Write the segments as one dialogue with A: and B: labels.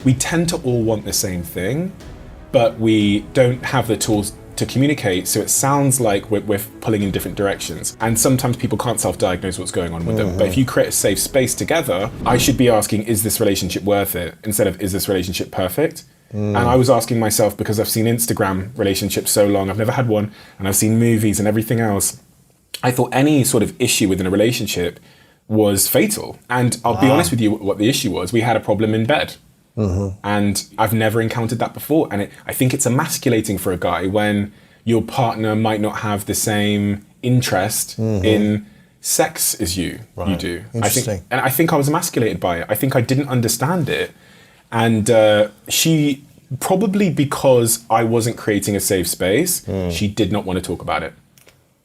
A: We tend to all want the same thing, but we don't have the tools to communicate, so it sounds like we're pulling in different directions. And sometimes people can't self-diagnose what's going on with them. But if you create a safe space together, I should be asking, is this relationship worth it? Instead of, is this relationship perfect? And I was asking myself, because I've seen Instagram relationships so long, I've never had one, and I've seen movies and everything else. I thought any sort of issue within a relationship was fatal. And I'll be honest with you, what the issue was. We had a problem in bed. And I've never encountered that before. And I think it's emasculating for a guy when your partner might not have the same interest in sex as you do.
B: Interesting.
A: I think I was emasculated by it. I think I didn't understand it. And she, probably because I wasn't creating a safe space, she did not want to talk about it.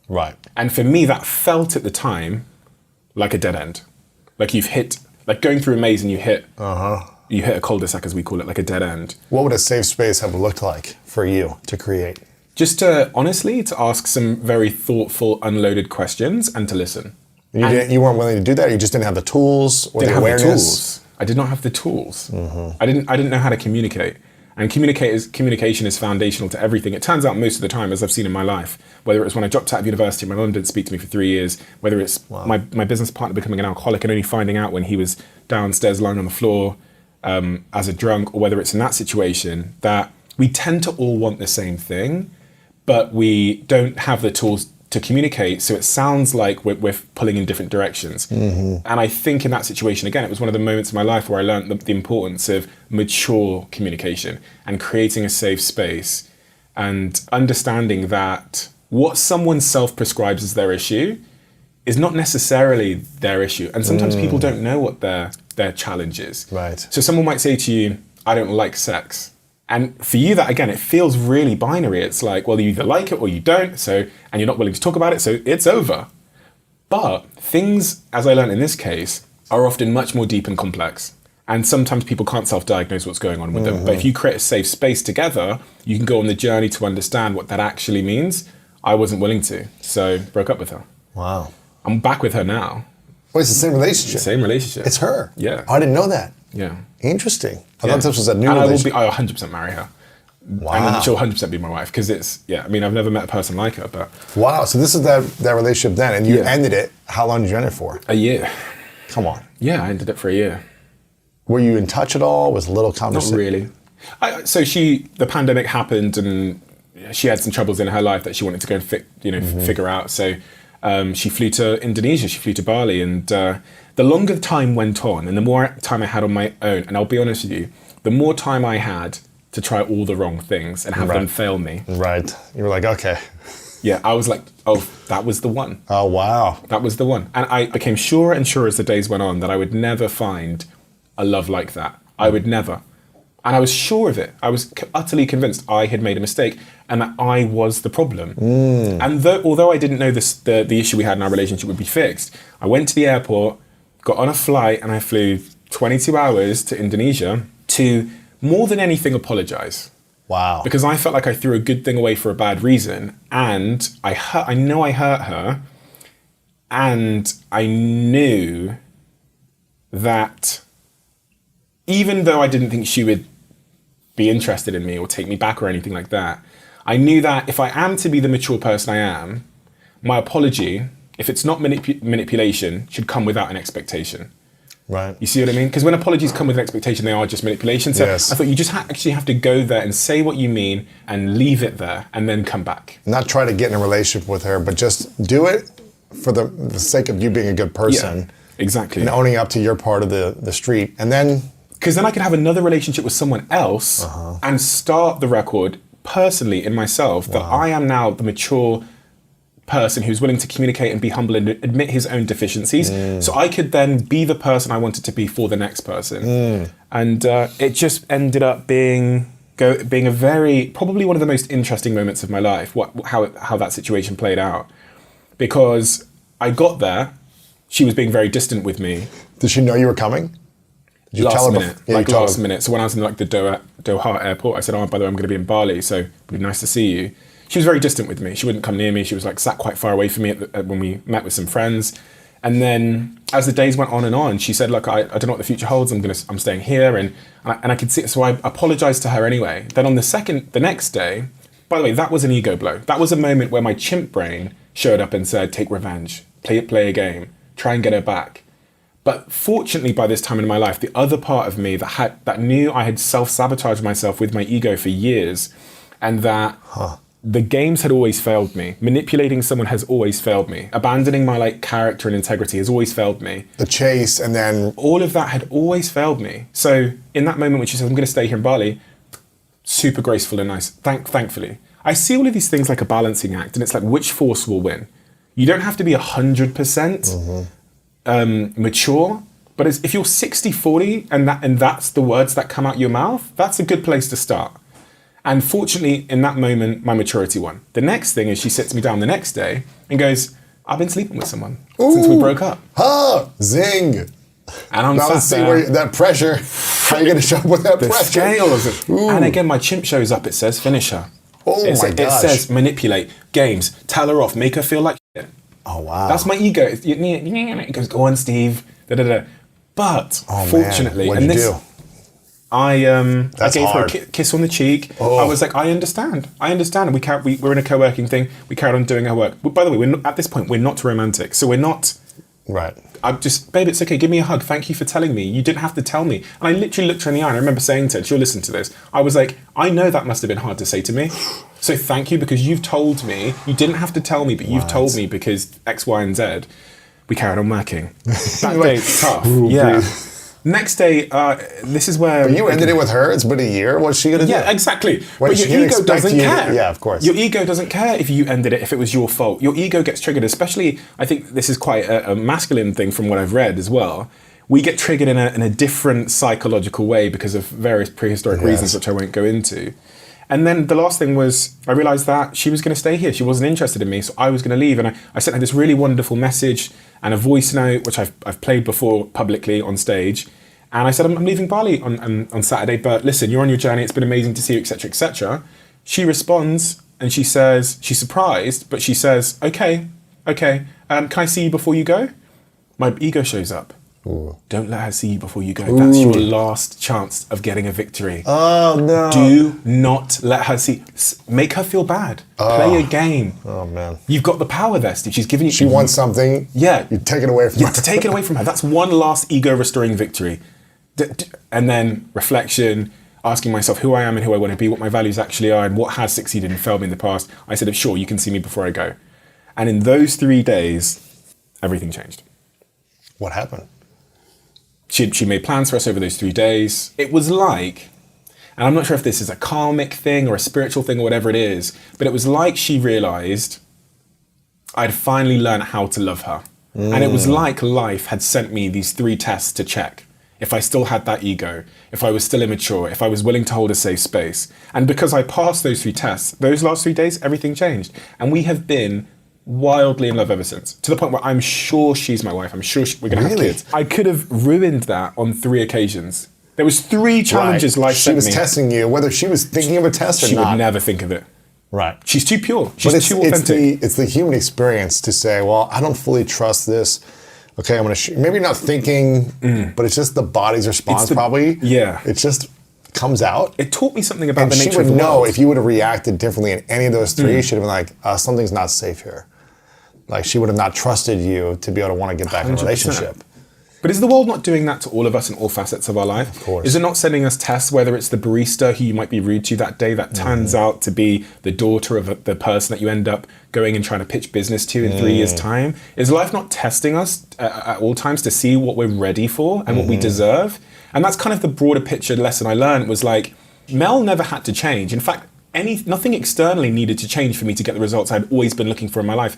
B: Right.
A: And for me, that felt at the time like a dead end. Like you've hit, like going through a maze and you hit a cul-de-sac, as we call it, like a dead end.
B: What would a safe space have looked like for you to create?
A: Just to, honestly, to ask some very thoughtful, unloaded questions and to listen.
B: You weren't willing to do that? You just didn't have the tools or the awareness?
A: I did not have the tools. I didn't know how to communicate. And communication is foundational to everything. It turns out most of the time, as I've seen in my life, whether it was when I dropped out of university, my mum didn't speak to me for 3 years, whether it's my business partner becoming an alcoholic and only finding out when he was downstairs lying on the floor as a drunk, or whether it's in that situation, that we tend to all want the same thing, but we don't have the tools to communicate, so it sounds like we're pulling in different directions. And I think in that situation, again, it was one of the moments in my life where I learned the importance of mature communication and creating a safe space and understanding that what someone self-prescribes as their issue is not necessarily their issue. And sometimes people don't know what their challenge is.
B: Right.
A: So someone might say to you, I don't like sex. And for you, that, again, it feels really binary. It's like, well, you either like it or you don't, and you're not willing to talk about it, so it's over. But things, as I learned in this case, are often much more deep and complex. And sometimes people can't self-diagnose what's going on with them. But if you create a safe space together, you can go on the journey to understand what that actually means. I wasn't willing to, so broke up with her.
B: Wow.
A: I'm back with her now.
B: Oh, it's the same relationship?
A: Same relationship.
B: It's her?
A: Yeah.
B: Oh, I didn't know that.
A: Yeah.
B: Interesting. I thought this was a new relationship.
A: I'll 100% marry her.
B: Wow.
A: And she'll 100% be my wife, because I mean, I've never met a person like her, but...
B: Wow, so this is that relationship then, and you ended it. How long did you end it for?
A: A year.
B: Come on.
A: Yeah, I ended it for a year.
B: Were you in touch at all? Was a little conversation?
A: Not really. So the pandemic happened, and she had some troubles in her life that she wanted to go and figure out. So she flew to Indonesia, she flew to Bali, and the longer the time went on, and the more time I had on my own, and I'll be honest with you, the more time I had to try all the wrong things and have them fail me.
B: Right. You were like, okay.
A: Yeah, I was like, oh, that was the one.
B: Oh, wow.
A: That was the one. And I became surer and surer as the days went on that I would never find a love like that. I would never. And I was sure of it. I was utterly convinced I had made a mistake and that I was the problem. And although I didn't know the issue we had in our relationship would be fixed, I went to the airport, got on a flight, and I flew 22 hours to Indonesia to, more than anything, apologize.
B: Wow.
A: Because I felt like I threw a good thing away for a bad reason, and I know I hurt her, and I knew that even though I didn't think she would be interested in me or take me back or anything like that, I knew that if I am to be the mature person I am, my apology, if it's not manipulation, should come without an expectation.
B: Right.
A: You see what I mean? Because when apologies come with an expectation, they are just manipulation. So
B: Yes.
A: I thought you just actually have to go there and say what you mean and leave it there and then come back.
B: Not try to get in a relationship with her, but just do it for the sake of you being a good person.
A: Yeah, exactly.
B: And owning up to your part of the street. And then...
A: Because then I could have another relationship with someone else and start the record personally in myself that I am now the mature person who's willing to communicate and be humble and admit his own deficiencies. So I could then be the person I wanted to be for the next person. And it just ended up being a very, probably one of the most interesting moments of my life, how that situation played out. Because I got there, she was being very distant with me.
B: Did she know you were coming? Did you tell her
A: minute, last minute. So when I was in the Doha airport, I said, oh, by the way, I'm going to be in Bali, so it'd be nice to see you. She was very distant with me. She wouldn't come near me. She was like sat quite far away from me when we met with some friends. And then as the days went on and on, she said, look, I don't know what the future holds. I'm staying here. And I could see it. So I apologized to her anyway. Then on the next day, by the way, that was an ego blow. That was a moment where my chimp brain showed up and said, take revenge, play a game, try and get her back. But fortunately, by this time in my life, the other part of me that knew I had self-sabotaged myself with my ego for years, and that the games had always failed me. Manipulating someone has always failed me. Abandoning my character and integrity has always failed me.
B: The chase, and then
A: all of that had always failed me. So in that moment when she said, I'm going to stay here in Bali, super graceful and nice, thankfully. I see all of these things like a balancing act, and it's like, which force will win? You don't have to be 100% mature, but if you're 60-40 and that's the words that come out your mouth, that's a good place to start. And fortunately, in that moment, my maturity won. The next thing is she sits me down the next day and goes, I've been sleeping with someone since we broke up.
B: Zing.
A: And I'm
B: now let's see where that pressure, how are you going to show up with that
A: the
B: pressure?
A: Scales. And again, my chimp shows up, it says, finish her.
B: My gosh.
A: It says, manipulate, games, tell her off, make her feel like shit.
B: Oh, wow.
A: That's my ego. It goes, go on, Steve. But fortunately,
B: man. What'd you do?
A: I gave
B: hard.
A: her a kiss on the cheek. I was like, I understand. And we're in a co-working thing. We carried on doing our work. By the way, at this point, we're not romantic. So we're not...
B: Right.
A: I'm just, babe, it's okay. Give me a hug. Thank you for telling me. You didn't have to tell me. And I literally looked her in the eye. And I remember saying to her, she'll listen to this. I was like, I know that must have been hard to say to me. So thank you, because you've told me. You didn't have to tell me, but you've told me because X, Y, and Z. We carried on working. That day, tough. Yeah. Next day, this is where...
B: But you ended it with her? It's been a year? What's she going to do?
A: Yeah, exactly. But your ego doesn't care.
B: Yeah, of course.
A: Your ego doesn't care if you ended it, if it was your fault. Your ego gets triggered, especially, I think this is quite a masculine thing from what I've read as well. We get triggered in a different psychological way because of various prehistoric reasons, which I won't go into. And then the last thing was, I realized that she was going to stay here. She wasn't interested in me, so I was going to leave. And I sent her this really wonderful message and a voice note, which I've played before publicly on stage. And I said, I'm leaving Bali on Saturday, but listen, you're on your journey. It's been amazing to see you, etc., etc. She responds and she says, she's surprised, but she says, okay. Can I see you before you go? My ego shows up. Ooh. Don't let her see you before you go. Ooh. That's your last chance of getting a victory.
B: Oh, no.
A: Do not let her see. Make her feel bad. Play a game.
B: Oh, man.
A: You've got the power there, Steve. She's giving you...
B: She wants something.
A: Yeah.
B: You take it away from her.
A: To take it away from her. That's one last ego-restoring victory. And then reflection, asking myself who I am and who I want to be, what my values actually are, and what has succeeded and failed me in the past. I said, sure, you can see me before I go. And in those 3 days, everything changed.
B: What happened?
A: She made plans for us over those 3 days. It was like, and I'm not sure if this is a karmic thing or a spiritual thing or whatever it is, but it was like she realized I'd finally learned how to love her. And it was like life had sent me these 3 tests to check. If I still had that ego, if I was still immature, if I was willing to hold a safe space. And because I passed those 3 tests, those last 3 days, everything changed. And we have been wildly in love ever since, to the point where I'm sure she's my wife. I'm sure we're going to have kids. I could have ruined that on 3 occasions. There was 3 challenges life sent me.
B: She was testing you, whether she was thinking of a test or not.
A: She would never think of it.
B: Right.
A: She's too pure. She's too authentic.
B: It's the human experience to say, well, I don't fully trust this. Okay, I'm going to maybe not thinking, but it's just the body's response probably.
A: Yeah.
B: It just comes out.
A: It taught me something about the nature of the world.
B: And she would know if you would have reacted differently in any of those 3, she'd have been like, something's not safe here. Like, she would have not trusted you to be able to want to get back in a relationship.
A: But is the world not doing that to all of us in all facets of our life?
B: Of course.
A: Is it not sending us tests, whether it's the barista who you might be rude to that day that turns out to be the daughter of the person that you end up going and trying to pitch business to in 3 years' time? Is life not testing us at all times to see what we're ready for and what we deserve? And that's kind of the broader picture lesson I learned was like, Mel never had to change. In fact, nothing externally needed to change for me to get the results I'd always been looking for in my life.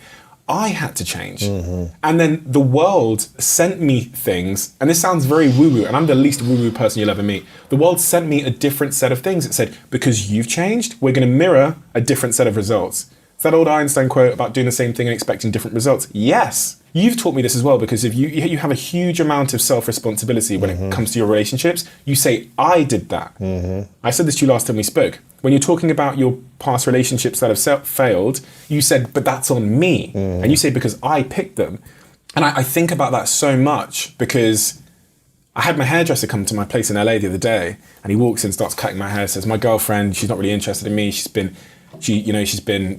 A: I had to change. And then the world sent me things, and this sounds very woo-woo, and I'm the least woo-woo person you'll ever meet. The world sent me a different set of things. It said, because you've changed, we're going to mirror a different set of results. It's that old Einstein quote about doing the same thing and expecting different results. Yes, you've taught me this as well, because if you have a huge amount of self-responsibility when it comes to your relationships, you say, I did that. I said this to you last time we spoke. When you're talking about your past relationships that have failed, you said, but that's on me. And you say, because I picked them. And I think about that so much because I had my hairdresser come to my place in LA the other day, and he walks in, starts cutting my hair, says, my girlfriend, she's not really interested in me. She's been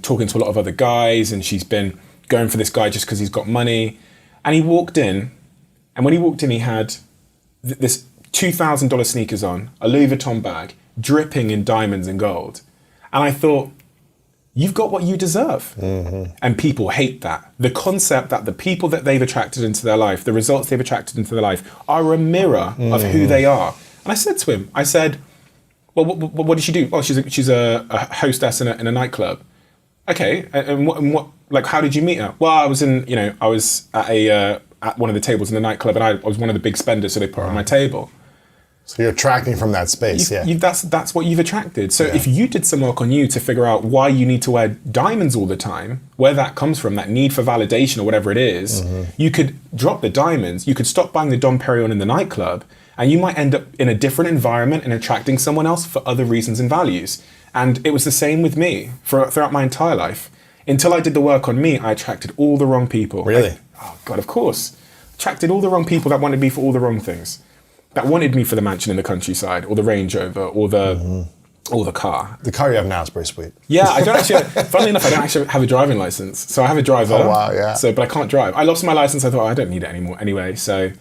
A: talking to a lot of other guys, and she's been going for this guy just because he's got money. And he walked in, and when he walked in, he had this $2,000 sneakers on, a Louis Vuitton bag, dripping in diamonds and gold. And I thought, you've got what you deserve. Mm-hmm. And people hate that. The concept that the people that they've attracted into their life, the results they've attracted into their life, are a mirror of who they are. And I said to him, well, what did she do? Oh, she's a hostess in a nightclub. Okay, and what, like, how did you meet her? Well, I was at one of the tables in the nightclub, and I was one of the big spenders, so they put her on my table.
B: So you're attracting from that space,
A: That's what you've attracted. So if you did some work on you to figure out why you need to wear diamonds all the time, where that comes from, that need for validation or whatever it is, you could drop the diamonds, you could stop buying the Dom Perignon in the nightclub, and you might end up in a different environment and attracting someone else for other reasons and values. And it was the same with me throughout my entire life. Until I did the work on me, I attracted all the wrong people.
B: Really?
A: Oh God, of course. Attracted all the wrong people that wanted me for all the wrong things. That wanted me for the mansion in the countryside, or the Range Rover, or the car.
B: The car you have now is pretty sweet.
A: Yeah, I don't actually. Funnily enough, I don't actually have a driving license, so I have a driver.
B: Oh wow, yeah.
A: So, but I can't drive. I lost my license. I thought I don't need it anymore anyway. So,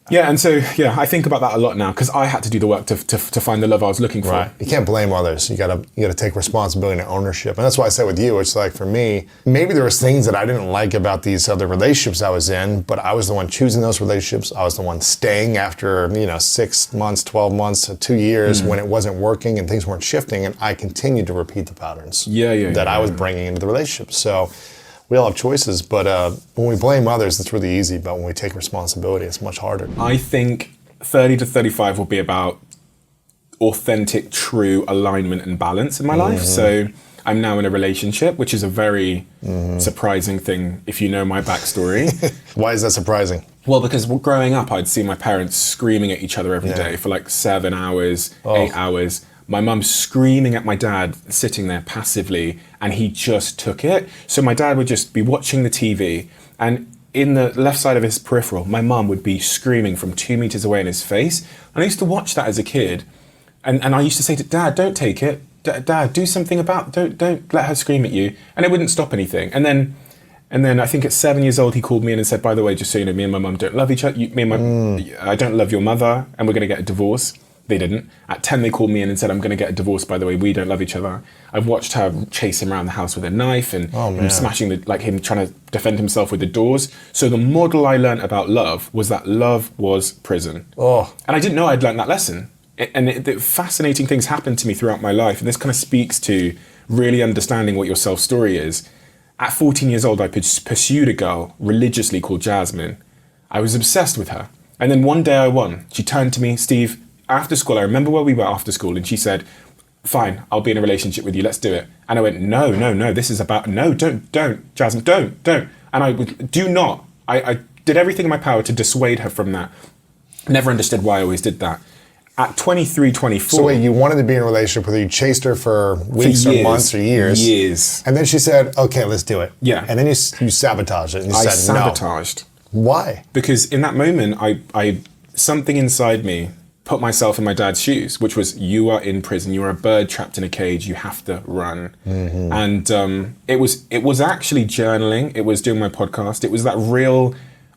A: yeah, and so I think about that a lot now because I had to do the work to find the love I was looking for.
B: Right. You can't blame others. You gotta take responsibility and ownership. And that's why I said with you, it's like for me, maybe there was things that I didn't like about these other relationships I was in, but I was the one choosing those relationships. I was the one staying after 6 months, 12 months, 2 years when it wasn't working and things weren't shifting, and I continued to repeat the patterns that I was bringing into the relationship. So we all have choices, but when we blame others, it's really easy. But when we take responsibility, it's much harder.
A: I think 30 to 35 will be about authentic, true alignment and balance in my life. So I'm now in a relationship, which is a very surprising thing if you know my backstory.
B: Why is that surprising?
A: Well, because growing up, I'd see my parents screaming at each other every day for like 7 hours, 8 hours. My mum screaming at my dad, sitting there passively, and he just took it. So my dad would just be watching the TV, and in the left side of his peripheral, my mum would be screaming from 2 meters away in his face. And I used to watch that as a kid, and I used to say to Dad, don't take it. Dad, do something about it. Don't let her scream at you. And it wouldn't stop anything. And then I think at 7 years old, he called me in and said, by the way, just so you know, me and my mum don't love each other. I don't love your mother, and we're going to get a divorce. They didn't. At 10, they called me in and said, I'm going to get a divorce, by the way, we don't love each other. I've watched her chase him around the house with a knife and him smashing, him trying to defend himself with the doors. So the model I learned about love was that love was prison. And I didn't know I'd learned that lesson. Fascinating things happened to me throughout my life. And this kind of speaks to really understanding what your self-story is. At 14 years old, I pursued a girl religiously called Jasmine. I was obsessed with her. And then one day I won. She turned to me, Steve, after school, I remember where we were after school, and she said, fine, I'll be in a relationship with you, let's do it. And I went, no, this is about, no, don't, Jasmine, don't. And I would, do not. I did everything in my power to dissuade her from that. Never understood why I always did that. At 23, 24.
B: So wait, you wanted to be in a relationship with her, you chased her for weeks or months or years.
A: Years.
B: And then she said, okay, let's do it.
A: Yeah.
B: And then you sabotaged it, and you
A: I
B: said no.
A: sabotaged.
B: Why?
A: Because in that moment, I something inside me put myself in my dad's shoes, which was, you are in prison, you are a bird trapped in a cage, you have to run. And it was actually journaling, it was doing my podcast, it was that real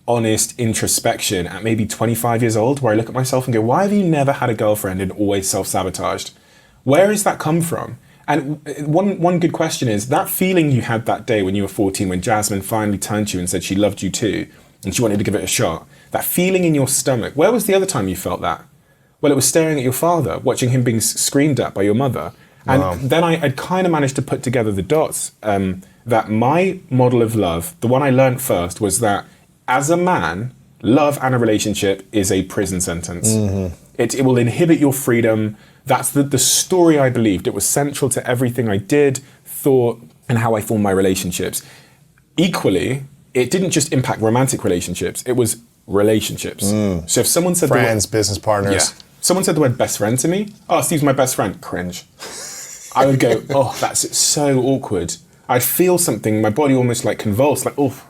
A: honest introspection at maybe 25 years old where I look at myself and go, why have you never had a girlfriend and always self-sabotaged? Where has that come from? And one good question is, that feeling you had that day when you were 14, when Jasmine finally turned to you and said she loved you too, and she wanted to give it a shot, that feeling in your stomach, where was the other time you felt that? Well, it was staring at your father, watching him being screamed at by your mother. And then I'd kind of managed to put together the dots, that my model of love, the one I learned first, was that as a man, love and a relationship is a prison sentence. It will inhibit your freedom. That's the story I believed. It was central to everything I did, thought, and how I formed my relationships. Equally, it didn't just impact romantic relationships, it was relationships. So if someone said
B: friends, business partners.
A: Someone said the word best friend to me. Oh, Steve's my best friend. Cringe. I would go, oh, that's so awkward. I'd feel something, my body almost like convulsed, like, oh.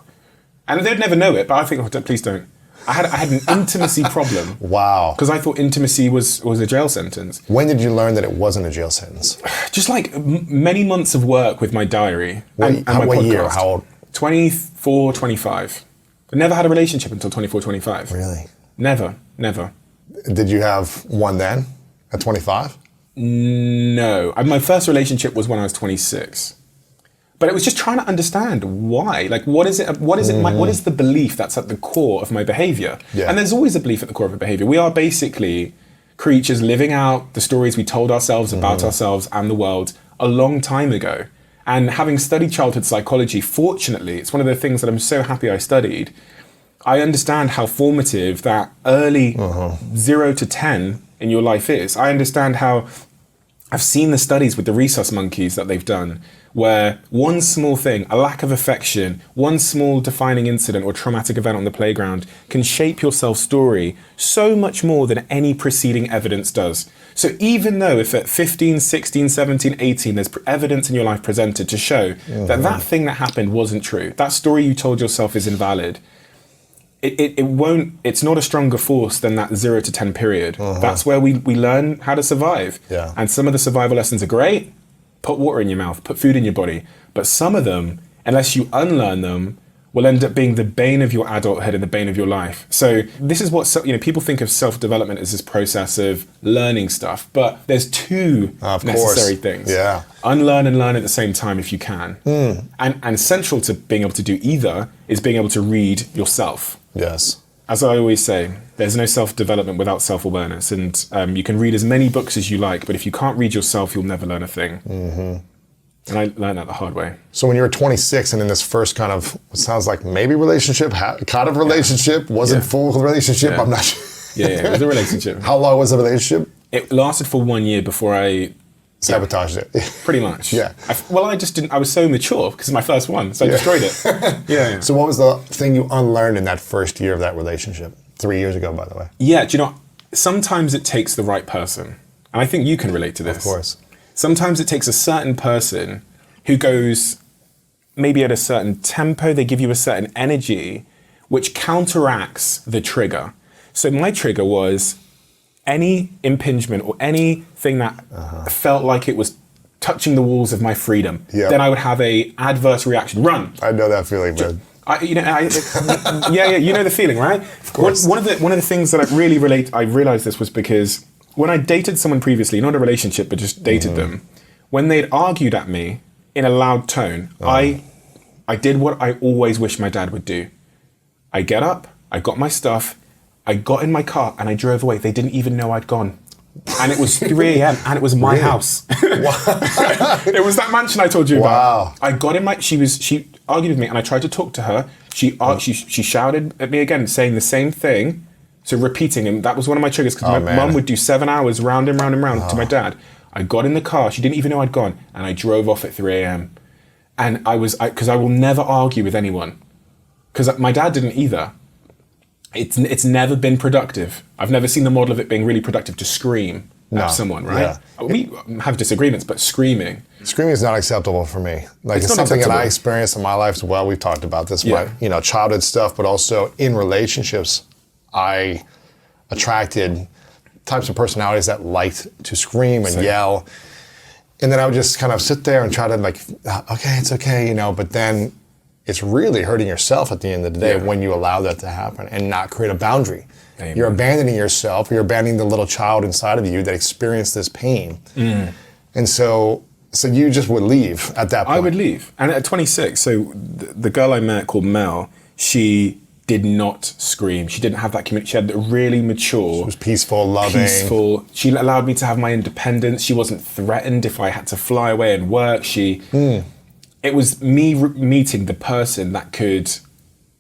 A: And they'd never know it, but I think, oh, please don't. I had an intimacy problem.
B: Wow.
A: Because I thought intimacy was a jail sentence.
B: When did you learn that it wasn't a jail sentence?
A: Just like many months of work with my diary and my
B: what
A: podcast.
B: Year? How old?
A: 24, 25. I never had a relationship until 24, 25.
B: Really?
A: Never.
B: Did you have one then at 25?
A: No. My first relationship was when I was 26. But it was just trying to understand why. Like, what is it? What is the belief that's at the core of my behavior?
B: Yeah.
A: And there's always a belief at the core of a behavior. We are basically creatures living out the stories we told ourselves about ourselves and the world a long time ago. And having studied childhood psychology, fortunately, it's one of the things that I'm so happy I studied. I understand how formative that early 0 to 10 in your life is. I understand how I've seen the studies with the rhesus monkeys that they've done, where one small thing, a lack of affection, one small defining incident or traumatic event on the playground can shape your self-story so much more than any preceding evidence does. So even though if at 15, 16, 17, 18, there's evidence in your life presented to show that thing that happened wasn't true, that story you told yourself is invalid, it's not a stronger force than that 0 to 10 period. That's where we learn how to survive.
B: Yeah.
A: And some of the survival lessons are great. Put water in your mouth, put food in your body. But some of them, unless you unlearn them, will end up being the bane of your adulthood and the bane of your life. So this is what, people think of self-development as this process of learning stuff, but there's two necessary things.
B: Yeah.
A: Unlearn and learn at the same time if you can. And central to being able to do either is being able to read yourself.
B: Yes.
A: As I always say, there's no self-development without self-awareness. And you can read as many books as you like, but if you can't read yourself, you'll never learn a thing. And I learned that the hard way.
B: So when you were 26 and in this first kind of, it sounds like maybe relationship, kind of relationship, wasn't full relationship, I'm not sure.
A: It was a relationship.
B: How long was the relationship?
A: It lasted for 1 year before I
B: sabotaged it.
A: Pretty much.
B: Yeah.
A: I just didn't, I was so mature because it's my first one, so I destroyed it.
B: So what was the thing you unlearned in that first year of that relationship? 3 years ago, by the way.
A: Yeah, do you know, sometimes it takes the right person. And I think you can relate to this.
B: Of course.
A: Sometimes it takes a certain person who goes maybe at a certain tempo, they give you a certain energy, which counteracts the trigger. So my trigger was any impingement or anything that felt like it was touching the walls of my freedom. Yep. Then I would have a adverse reaction. Run.
B: I know that feeling, man.
A: You know the feeling, right?
B: Of course.
A: One of the things that I realized this was because when I dated someone previously, not a relationship, but just dated them, when they'd argued at me in a loud tone, I did what I always wished my dad would do. I get up, I got my stuff, I got in my car and I drove away. They didn't even know I'd gone. And it was 3 a.m. and it was my house. It was that mansion I told you about. I got in she argued with me and I tried to talk to her. She shouted at me again, saying the same thing. So repeating him, that was one of my triggers because my mum would do 7 hours round and round and round to my dad. I got in the car, she didn't even know I'd gone, and I drove off at 3 a.m. And because I will never argue with anyone. Because my dad didn't either. It's never been productive. I've never seen the model of it being really productive to scream at someone, right? Yeah. We have disagreements, but screaming.
B: Screaming is not acceptable for me. Like it's something that I experienced in my life as well. We've talked about this, childhood stuff, but also in relationships, I attracted types of personalities that liked to scream and yell. And then I would just kind of sit there and try to okay, it's okay, but then it's really hurting yourself at the end of the day when you allow that to happen and not create a boundary. Amen. You're abandoning yourself, you're abandoning the little child inside of you that experienced this pain. And so you just would leave at that point.
A: I would leave. And at 26, so the girl I met called Mel, she did not scream. She didn't have that community. She had a really mature.
B: She was peaceful, loving.
A: Peaceful. She allowed me to have my independence. She wasn't threatened if I had to fly away and work. It was me meeting the person that could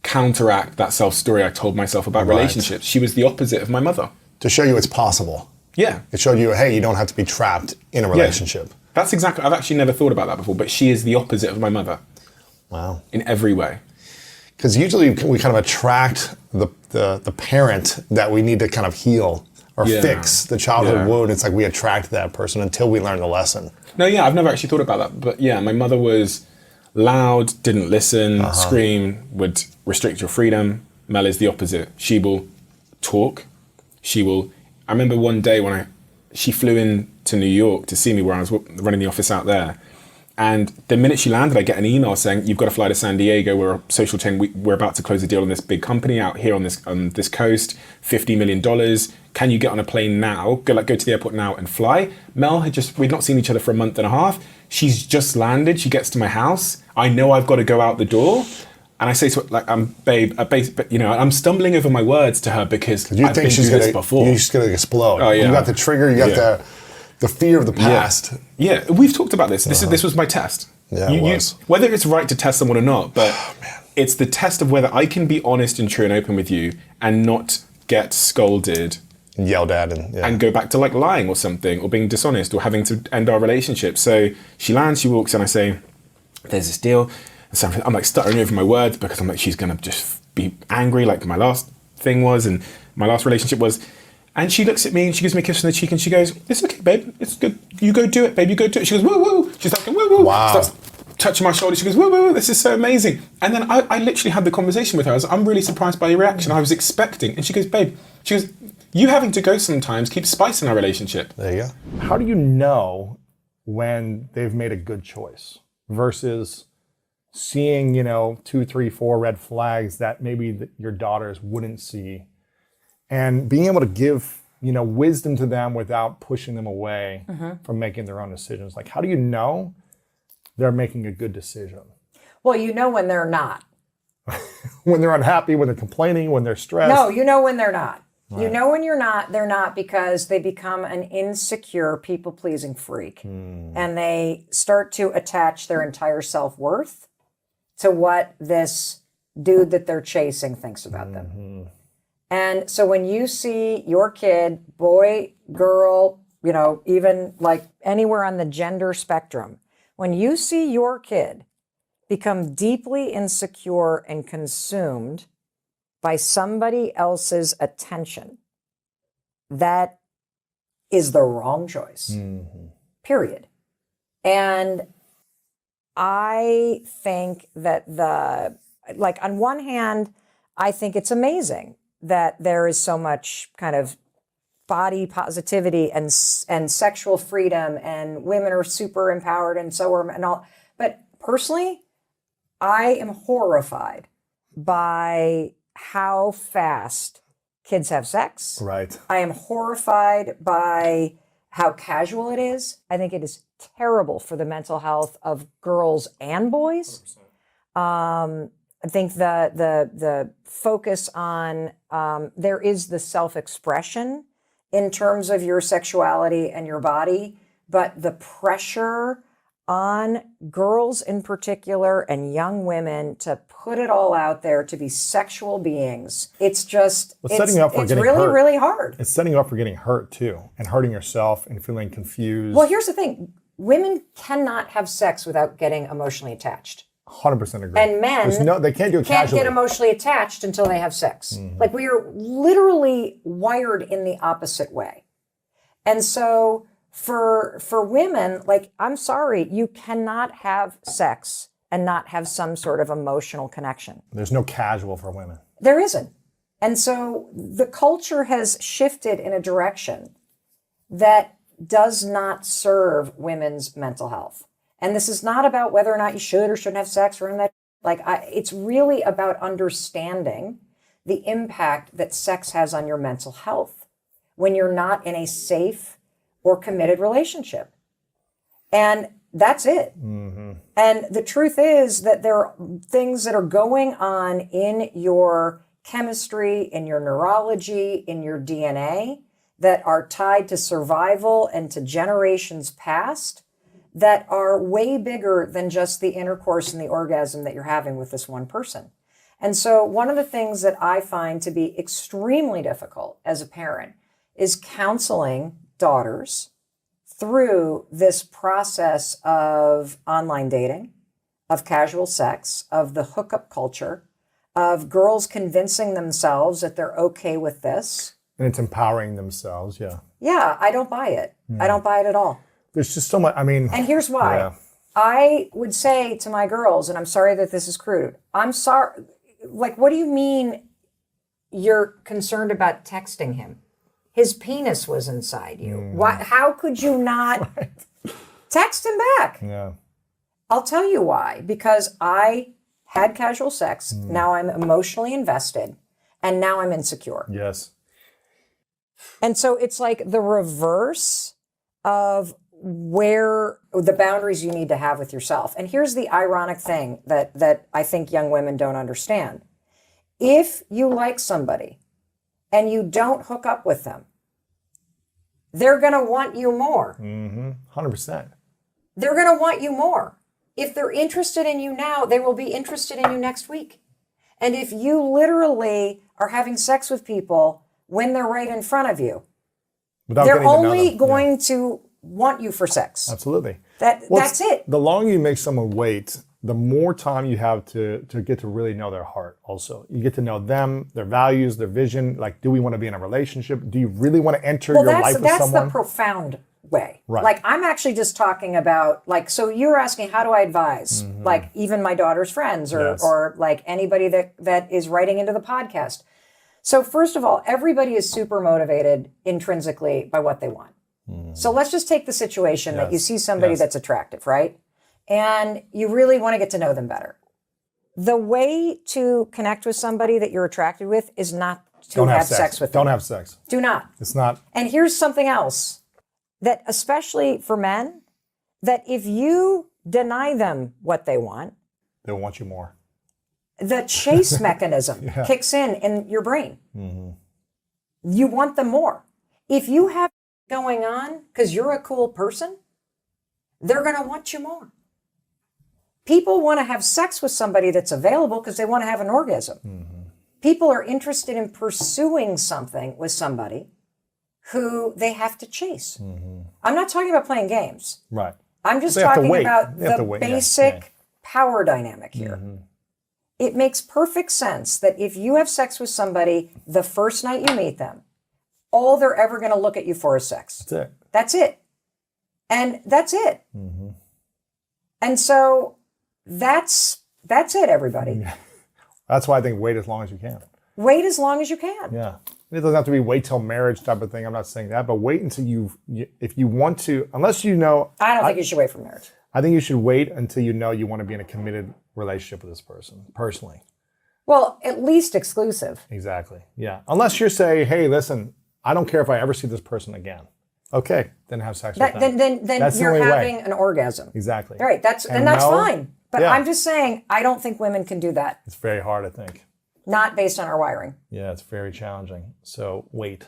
A: counteract that self-story I told myself about relationships. She was the opposite of my mother.
B: To show you it's possible.
A: Yeah.
B: It showed you, hey, you don't have to be trapped in a relationship. Yeah.
A: That's exactly, I've actually never thought about that before, but she is the opposite of my mother.
B: Wow.
A: In every way.
B: Because usually we kind of attract the parent that we need to kind of heal or fix the childhood wound. It's like we attract that person until we learn the lesson.
A: No, I've never actually thought about that. But my mother was loud, didn't listen, scream, would restrict your freedom. Mel is the opposite. She will talk. I remember one day when she flew in to New York to see me where I was running the office out there. And the minute she landed, I get an email saying, "You've got to fly to San Diego. We're a social chain. We're about to close a deal on this big company out here on this coast, $50 million. Can you get on a plane now? Go to the airport now and fly." Mel we'd not seen each other for a month and a half. She's just landed. She gets to my house. I know I've got to go out the door. And I say to her, babe, I'm stumbling over my words to her because I've been through this before.
B: You're just going to explode.
A: Oh, yeah.
B: You got the trigger, you got the fear of the past.
A: Yeah, we've talked about this. This was my test.
B: Yeah, it was.
A: Whether it's right to test someone or not, but it's the test of whether I can be honest and true and open with you and not get scolded
B: and yelled at
A: and go back to like lying or something or being dishonest or having to end our relationship. So she lands, she walks, and I say, "There's this deal." And so I'm like stuttering over my words because I'm like, she's gonna just be angry like my last thing was and my last relationship was. And she looks at me and she gives me a kiss on the cheek and she goes, "It's okay, babe. It's good. You go do it, babe. You go do it." She goes, "Woo, woo." She's like, "Woo, woo."
B: Wow.
A: Starts touching my shoulder. She goes, "Woo, woo. This is so amazing." And then I literally had the conversation with her. I was like, "I'm really surprised by your reaction. I was expecting." And she goes, "Babe," she goes, "you having to go sometimes keeps spice in our relationship."
B: There you go.
C: How do you know when they've made a good choice versus seeing, 2, 3, 4 red flags that maybe your daughters wouldn't see, and being able to give, wisdom to them without pushing them away from making their own decisions? Like, how do you know they're making a good decision?
D: Well, you know when they're not.
C: When they're unhappy, when they're complaining, when they're stressed.
D: No, you know when they're not.
C: Right.
D: You know when they're not because they become an insecure, people-pleasing freak. And they start to attach their entire self-worth to what this dude that they're chasing thinks about them. And so when you see your kid, boy, girl, even like anywhere on the gender spectrum, when you see your kid become deeply insecure and consumed by somebody else's attention, that is the wrong choice, period. And I think that on one hand, I think it's amazing that there is so much kind of body positivity and sexual freedom and women are super empowered and so are and all. But personally, I am horrified by how fast kids have sex.
C: Right.
D: I am horrified by how casual it is. I think it is terrible for the mental health of girls and boys. I think the focus on there is the self-expression in terms of your sexuality and your body, but the pressure on girls in particular and young women to put it all out there to be sexual beings, it's just
C: Well, setting you up for
D: it's
C: getting
D: really,
C: hurt.
D: really hard.
C: It's setting you up for getting hurt too, and hurting yourself and feeling confused.
D: Well, here's the thing. Women cannot have sex without getting emotionally attached.
C: 100% agree.
D: And men
C: they can't do it
D: can't
C: casually.
D: get emotionally attached until they have sex. Like we are literally wired in the opposite way. And so for women, like, I'm sorry, you cannot have sex and not have some sort of emotional connection.
C: There's no casual for women.
D: There isn't. And so the culture has shifted in a direction that does not serve women's mental health. And this is not about whether or not you should or shouldn't have sex or that. It's really about understanding the impact that sex has on your mental health when you're not in a safe or committed relationship. And that's it. And the truth is that there are things that are going on in your chemistry, in your neurology, in your DNA that are tied to survival and to generations past that are way bigger than just the intercourse and the orgasm that you're having with this one person. And so one of the things that I find to be extremely difficult as a parent is counseling daughters through this process of online dating, of casual sex, of the hookup culture, of girls convincing themselves that they're okay with this.
C: And it's empowering themselves, yeah.
D: Yeah, I don't buy it. I don't buy it at all.
C: There's just so much,
D: And here's why.
C: Yeah.
D: I would say to my girls, and I'm sorry that this is crude, I'm sorry, like, what do you mean you're concerned about texting him? His penis was inside you. Why? How could you not text him back?
C: Yeah.
D: I'll tell you why. Because I had casual sex. Now I'm emotionally invested. And now I'm insecure.
C: Yes.
D: And so it's like the reverse of where the boundaries you need to have with yourself. And here's the ironic thing that I think young women don't understand. If you like somebody and you don't hook up with them, they're going to want you more.
C: 100%.
D: They're going to want you more. If they're interested in you now, they will be interested in you next week. And if you literally are having sex with people when they're right in front of you,
C: Without
D: they're
C: getting to know
D: only
C: them.
D: going to want you for sex.
C: Absolutely.
D: That's it.
C: The longer you make someone wait, the more time you have to get to really know their heart also. You get to know them, their values, their vision. Like, do we want to be in a relationship? Do you really want to enter your life with
D: that's
C: someone?
D: the profound way.
C: Right.
D: Like, I'm actually just talking about, like, so you're asking, how do I advise? Like, even my daughter's friends or,
C: Yes.
D: or like anybody that is writing into the podcast. So first of all, everybody is super motivated intrinsically by what they want. So let's just take the situation that you see somebody that's attractive, right? And you really want to get to know them better. The way to connect with somebody that you're attracted with is not to
C: Don't
D: have sex with them.
C: Don't have sex.
D: Do not.
C: It's not.
D: And here's something else that, especially for men, that if you deny them what they want,
C: They'll want you more.
D: the chase mechanism kicks in your brain. You want them more. If you have going on because you're a cool person, they're going to want you more. People want to have sex with somebody that's available because they want to have an orgasm. People are interested in pursuing something with somebody who they have to chase. I'm not talking about playing games.
C: Right.
D: I'm just
C: They have to
D: talking
C: wait.
D: about
C: They have
D: the
C: to wait, yeah,
D: basic
C: yeah.
D: power dynamic here. It makes perfect sense that if you have sex with somebody the first night you meet them, all they're ever going to look at you for is sex.
C: That's it.
D: That's it. And that's it. And so that's it, everybody.
C: That's why I think wait as long as you can.
D: Wait as long as you can.
C: Yeah. It doesn't have to be wait till marriage type of thing. I'm not saying that, but wait until if you want to, unless you know.
D: I don't think you should wait for marriage.
C: I think you should wait until you know you want to be in a committed relationship with this person, personally.
D: Well, at least exclusive.
C: Exactly. Yeah. Unless you're saying, hey, listen, I don't care if I ever see this person again. Okay, then have sex with them.
D: Then
C: That's the
D: you're
C: only way.
D: having an orgasm.
C: Exactly.
D: Right. That's
C: And
D: that's
C: no-
D: fine. But
C: yeah.
D: I'm just saying I don't think women can do that.
C: It's very hard, I think.
D: Not based on our wiring.
C: Yeah, it's very challenging. So wait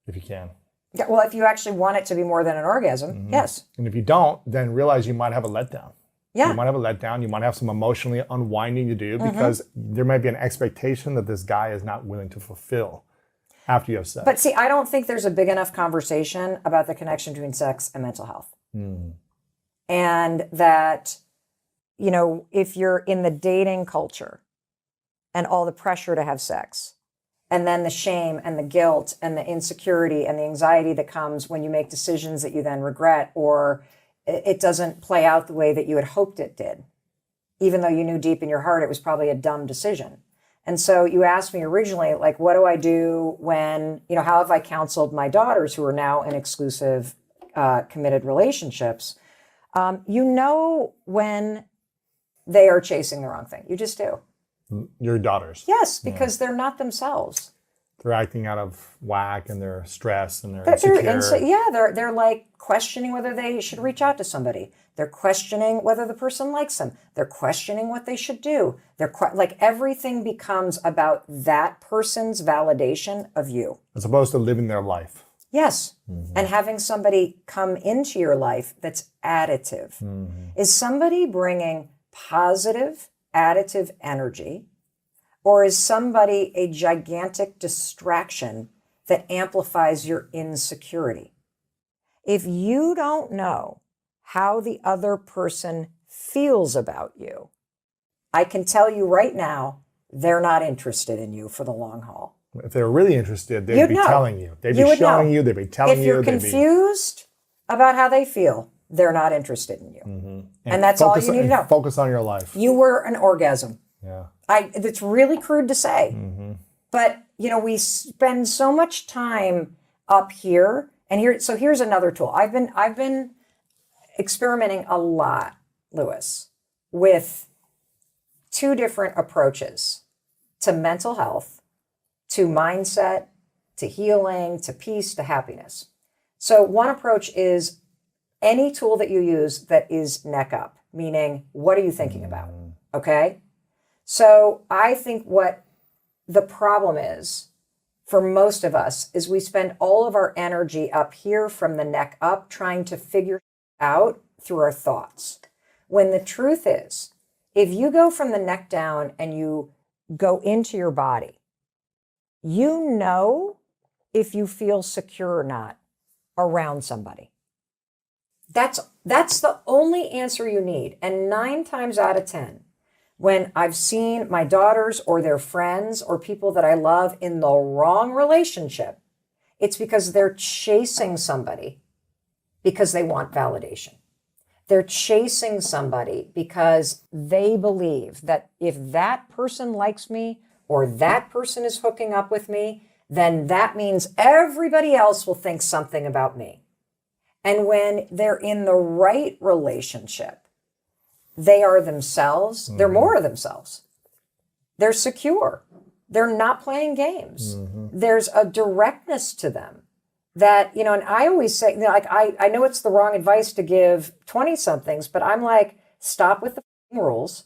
C: if you can.
D: Yeah, well, if you actually want it to be more than an orgasm, yes.
C: And if you don't, then realize you might have a letdown.
D: Yeah.
C: You might have a letdown. You might have some emotionally unwinding to do because there might be an expectation that this guy is not willing to fulfill after you have sex.
D: But see, I don't think there's a big enough conversation about the connection between sex and mental health. And that, you know, if you're in the dating culture and all the pressure to have sex, and then the shame and the guilt and the insecurity and the anxiety that comes when you make decisions that you then regret, or it doesn't play out the way that you had hoped it did, even though you knew deep in your heart it was probably a dumb decision. And so you asked me originally, like, what do I do when, you know, how have I counseled my daughters who are now in exclusive, committed relationships? You know when they are chasing the wrong thing. You just do.
C: Your daughters.
D: Yes, because they're not themselves.
C: They're acting out of whack and they're stressed and they're
D: They're
C: insecure.
D: they're like questioning whether they should reach out to somebody. They're questioning whether the person likes them. They're questioning what they should do. Like everything becomes about that person's validation of you.
C: As opposed to living their life.
D: Yes. And having somebody come into your life that's additive. Is somebody bringing positive, additive energy, or is somebody a gigantic distraction that amplifies your insecurity? If you don't know how the other person feels about you, I can tell you right now, they're not interested in you for the long haul.
C: If they were really interested, they'd
D: You'd
C: be
D: know.
C: telling you. They'd
D: You
C: be
D: would
C: showing
D: know.
C: you, they'd be telling
D: If
C: you.
D: you're
C: they'd be-
D: confused about how they feel, they're not interested in you. And that's all you need to know.
C: Focus on your life.
D: You were an orgasm.
C: Yeah.
D: It's really crude to say, but we spend so much time up here and here. So here's another tool. I've been experimenting a lot, Lewis, with two different approaches to mental health, to mindset, to healing, to peace, to happiness. So one approach is any tool that you use that is neck up, meaning what are you thinking about? Okay. So I think what the problem is for most of us is we spend all of our energy up here from the neck up trying to figure out through our thoughts. When the truth is, if you go from the neck down and you go into your body, you know if you feel secure or not around somebody. That's the only answer you need. And 9 times out of 10, when I've seen my daughters or their friends or people that I love in the wrong relationship, it's because they're chasing somebody because they want validation. They're chasing somebody because they believe that if that person likes me or that person is hooking up with me, then that means everybody else will think something about me. And when they're in the right relationship, they are themselves. They're more of themselves. They're secure. They're not playing games. There's a directness to them that, and I always say, like, I know it's the wrong advice to give 20-somethings, but I'm like, stop with the rules.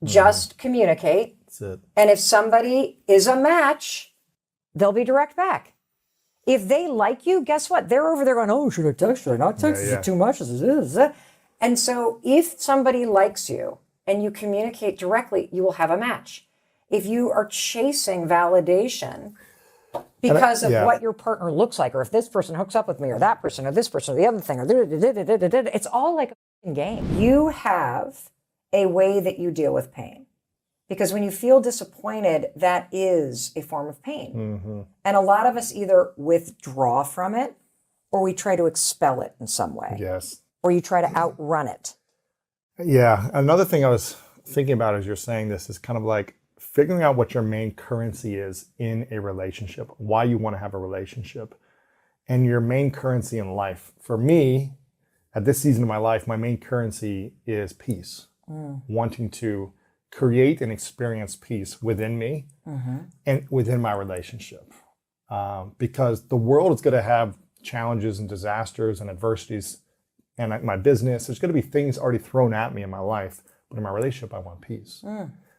D: Just communicate.
C: That's it.
D: And if somebody is a match, they'll be direct back. If they like you, guess what? They're over there going, oh, should I text her? Not text her too much. And so if somebody likes you and you communicate directly, you will have a match. If you are chasing validation because of what your partner looks like, or if this person hooks up with me, or that person, or this person, or the other thing, or it's all like a game. You have a way that you deal with pain. Because when you feel disappointed, that is a form of pain. And a lot of us either withdraw from it or we try to expel it in some way.
C: Yes.
D: Or you try to outrun it.
C: Yeah. Another thing I was thinking about as you're saying this is kind of like figuring out what your main currency is in a relationship, why you want to have a relationship, and your main currency in life. For me, at this season of my life, my main currency is peace. Wanting to create and experience peace within me and within my relationship. Because the world is going to have challenges and disasters and adversities, and my business, there's going to be things already thrown at me in my life, but in my relationship, I want peace.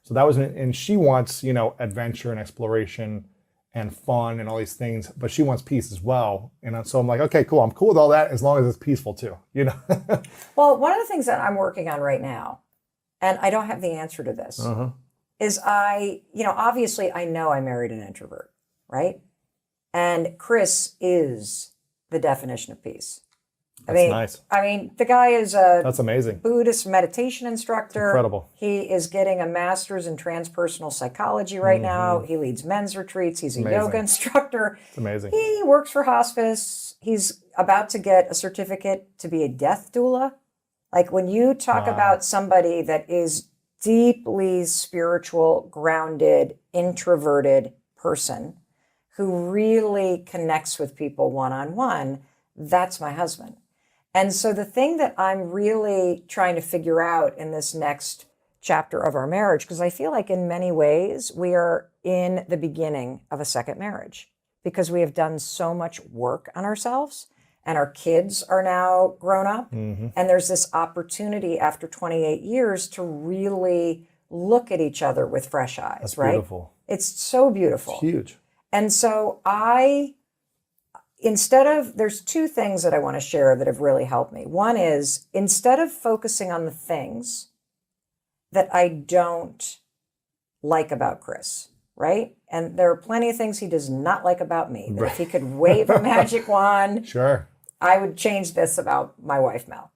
C: So that was, and she wants, adventure and exploration and fun and all these things, but she wants peace as well. And so I'm like, okay, cool. I'm cool with all that as long as it's peaceful too,
D: Well, one of the things that I'm working on right now, and I don't have the answer to this, is obviously I know I married an introvert, right? And Chris is the definition of peace.
C: Nice.
D: The guy is
C: That's amazing.
D: Buddhist meditation instructor.
C: Incredible.
D: He is getting a master's in transpersonal psychology right now. He leads men's retreats. He's a yoga instructor.
C: It's amazing.
D: He works for hospice. He's about to get a certificate to be a death doula. Like when you talk about somebody that is deeply spiritual, grounded, introverted person who really connects with people one-on-one, that's my husband. And so the thing that I'm really trying to figure out in this next chapter of our marriage, because I feel like in many ways we are in the beginning of a second marriage because we have done so much work on ourselves. And our kids are now grown up. And there's this opportunity after 28 years to really look at each other with fresh eyes,
C: That's
D: right?
C: beautiful.
D: It's so beautiful.
C: It's huge.
D: And so there's two things that I want to share that have really helped me. One is instead of focusing on the things that I don't like about Chris, right? And there are plenty of things he does not like about me. That if he could wave a magic wand,
C: Sure.
D: I would change this about my wife, Mel.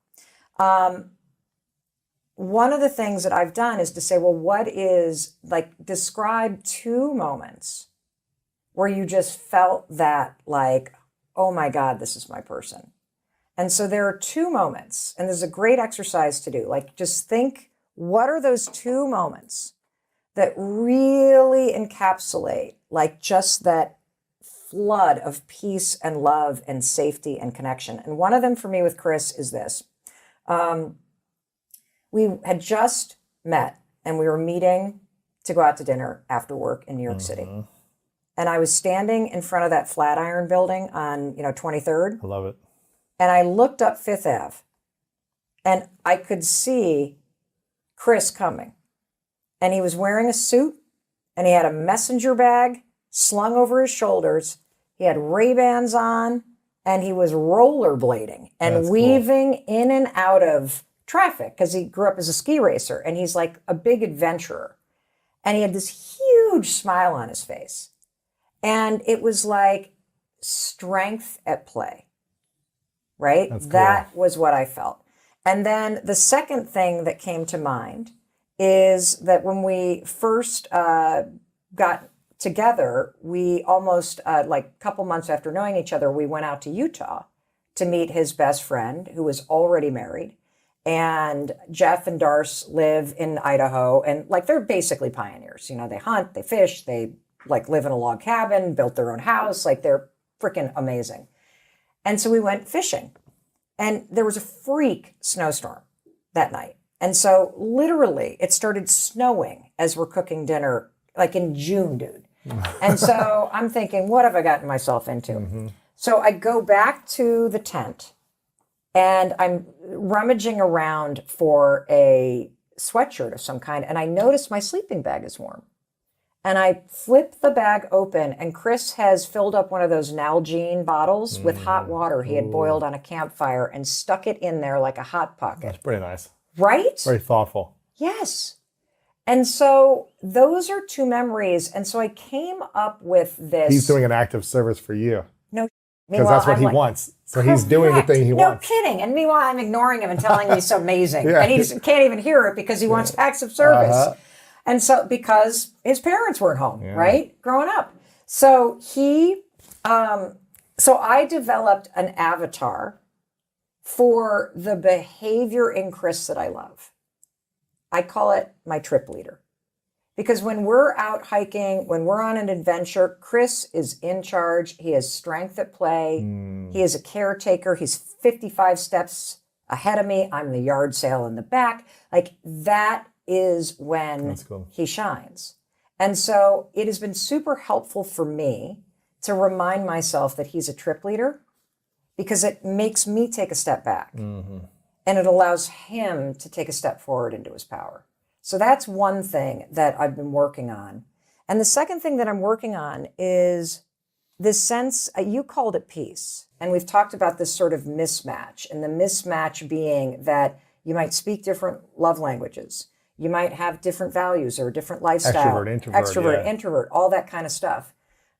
D: One of the things that I've done is to say, well, describe 2 moments where you just felt that like, oh my God, this is my person. And so there are two moments, and there's a great exercise to do. Like, just think, what are those two moments that really encapsulate, like, just that flood of peace and love and safety and connection? And one of them for me with Chris is this. We had just met, and we were meeting to go out to dinner after work in New York City. And I was standing in front of that Flatiron building on, 23rd.
C: I love it.
D: And I looked up Fifth Ave, and I could see Chris coming. And he was wearing a suit, and he had a messenger bag slung over his shoulders. He had Ray-Bans on, and he was rollerblading and
C: That's
D: weaving in and out of traffic because he grew up as a ski racer, and he's like a big adventurer. And he had this huge smile on his face. And it was like strength at play. Right?
C: That's cool.
D: That was what I felt. And then the second thing that came to mind is that when we first got together, we almost, like a couple months after knowing each other, we went out to Utah to meet his best friend who was already married. And Jeff and Darce live in Idaho, and like they're basically pioneers. They hunt, they fish, they like live in a log cabin, built their own house. Like they're freaking amazing. And so we went fishing, and there was a freak snowstorm that night. And so literally it started snowing as we're cooking dinner, like in June, dude. And so I'm thinking, what have I gotten myself into? So I go back to the tent, and I'm rummaging around for a sweatshirt of some kind, and I notice my sleeping bag is warm. And I flip the bag open, and Chris has filled up one of those Nalgene bottles with hot water he had boiled on a campfire and stuck it in there like a hot pocket.
C: That's pretty nice.
D: Right?
C: Very thoughtful.
D: Yes. And so those are two memories. And so I came up with this.
C: He's doing an act of service for you.
D: No.
C: Because that's what he wants. So he's doing the thing he wants.
D: No kidding. And meanwhile, I'm ignoring him and telling him he's so amazing.
C: Yeah.
D: And he just can't even hear it because he wants acts of service. And so, because his parents weren't home, right? Growing up. So so I developed an avatar for the behavior in Chris that I love. I call it my trip leader. Because when we're out hiking, when we're on an adventure, Chris is in charge. He has strength at play. He is a caretaker. He's 55 steps ahead of me. I'm the yard sale in the back. Like that is when he shines. And so it has been super helpful for me to remind myself that he's a trip leader, because it makes me take a step back and it allows him to take a step forward into his power. So that's one thing that I've been working on. And the second thing that I'm working on is this sense, you called it peace. And we've talked about this sort of mismatch, and the mismatch being that you might speak different love languages. You might have different values or different lifestyle. Extrovert, introvert, all that kind of stuff.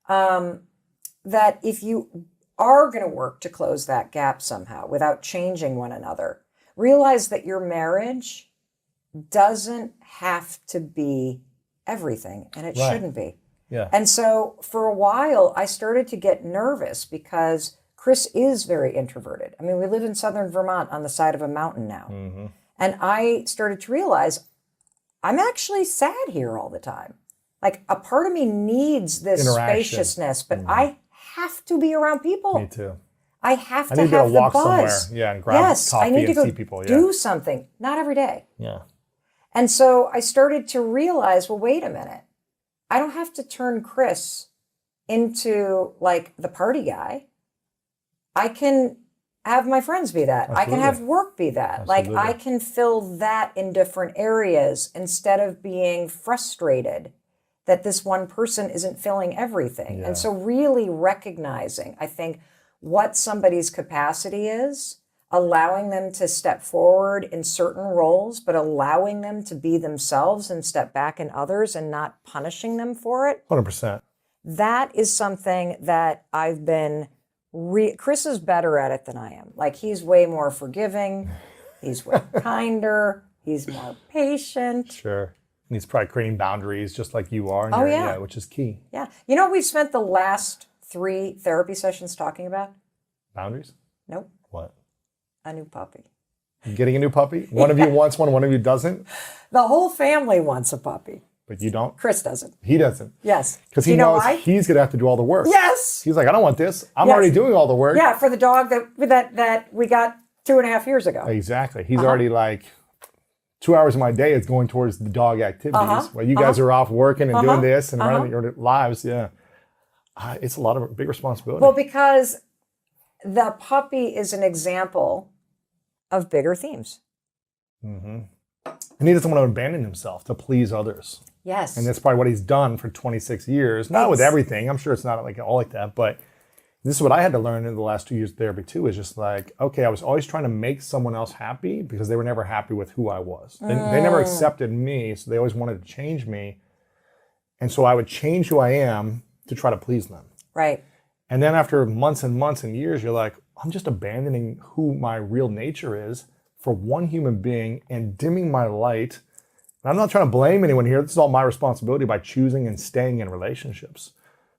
D: That if you are going to work to close that gap somehow without changing one another, realize that your marriage doesn't have to be everything, and it shouldn't be.
C: Yeah.
D: And so for a while, I started to get nervous because Chris is very introverted. I mean, we live in southern Vermont on the side of a mountain now. And I started to realize I'm actually sad here all the time. Like a part of me needs this spaciousness, but I have to be around people.
C: Me too.
D: I have to
C: need
D: have
C: to
D: the
C: walk
D: buzz.
C: somewhere, and grab coffee
D: I need to
C: and
D: go
C: see people.
D: do something. Not every day.
C: Yeah.
D: And so I started to realize, well, wait a minute. I don't have to turn Chris into like the party guy. I can have my friends be that.
C: Absolutely.
D: I can have work be that.
C: Absolutely.
D: Like I can fill that in different areas instead of being frustrated that this one person isn't filling everything.
C: Yeah.
D: And so really recognizing, I think, what somebody's capacity is, allowing them to step forward in certain roles, but allowing them to be themselves and step back in others and not punishing them for it.
C: 100%.
D: That is something that I've been, Chris is better at it than I am. Like he's way more forgiving. He's way kinder. He's more patient.
C: Sure. And he's probably creating boundaries just like you are.
D: Oh, yeah.
C: Which is key.
D: Yeah. You know what we've spent the last 3 therapy sessions talking about?
C: Boundaries?
D: Nope.
C: What?
D: A new puppy.
C: Getting a new puppy? One of you wants one of you doesn't?
D: The whole family wants a puppy.
C: But you don't?
D: Chris doesn't.
C: He doesn't.
D: Yes.
C: Because he knows he's going to have to do all the work.
D: Yes.
C: He's like, I don't want this. I'm already doing all the work.
D: Yeah, for the dog that we got 2.5 years ago.
C: Exactly. He's already like, 2 hours of my day is going towards the dog activities. While you guys are off working and doing this and running your lives. Yeah. It's a lot of big responsibility.
D: Well, because the puppy is an example of bigger themes.
C: Mm-hmm. And he doesn't want to abandon himself to please others.
D: Yes.
C: And that's probably what he's done for 26 years. Not with everything. I'm sure it's not like all like that. But this is what I had to learn in the last 2 years of therapy too, is just like, okay, I was always trying to make someone else happy because they were never happy with who I was. They never accepted me, so they always wanted to change me. And so I would change who I am to try to please them.
D: Right. And
C: then after months and months and years, you're like, I'm just abandoning who my real nature is for one human being and dimming my light. And I'm not trying to blame anyone here. This is all my responsibility by choosing and staying in relationships.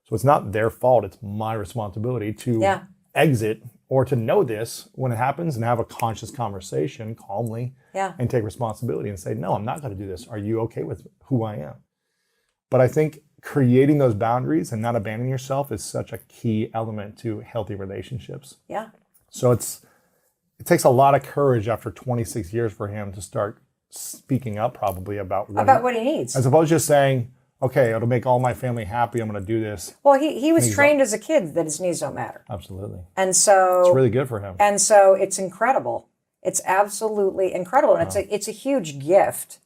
C: So it's not their fault. It's my responsibility to exit or to know this when it happens and have a conscious conversation calmly and take responsibility and say, no, I'm not going to do this. Are you okay with who I am? But I think creating those boundaries and not abandoning yourself is such a key element to healthy relationships.
D: Yeah.
C: So it takes a lot of courage after 26 years for him to start speaking up probably about
D: what he needs.
C: As opposed to just saying, okay, it'll make all my family happy, I'm going to do this.
D: Well, he was trained as a kid that his needs don't matter.
C: Absolutely.
D: And so
C: it's really good for him.
D: And so it's incredible. It's absolutely incredible. And it's a huge gift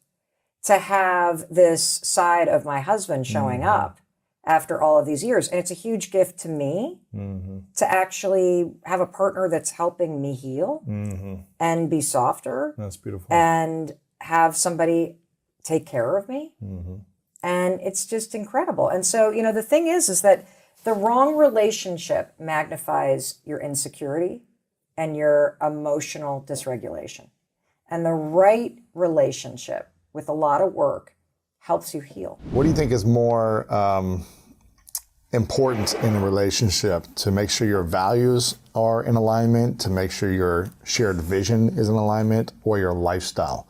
D: to have this side of my husband showing up after all of these years. And it's a huge gift to me to actually have a partner that's helping me heal and be softer.
C: That's beautiful.
D: And have somebody take care of me. And it's just incredible. And so, the thing is that the wrong relationship magnifies your insecurity and your emotional dysregulation. And the right relationship with a lot of work helps you heal.
B: What do you think is more important in a relationship? To make sure your values are in alignment, to make sure your shared vision is in alignment, or your lifestyle?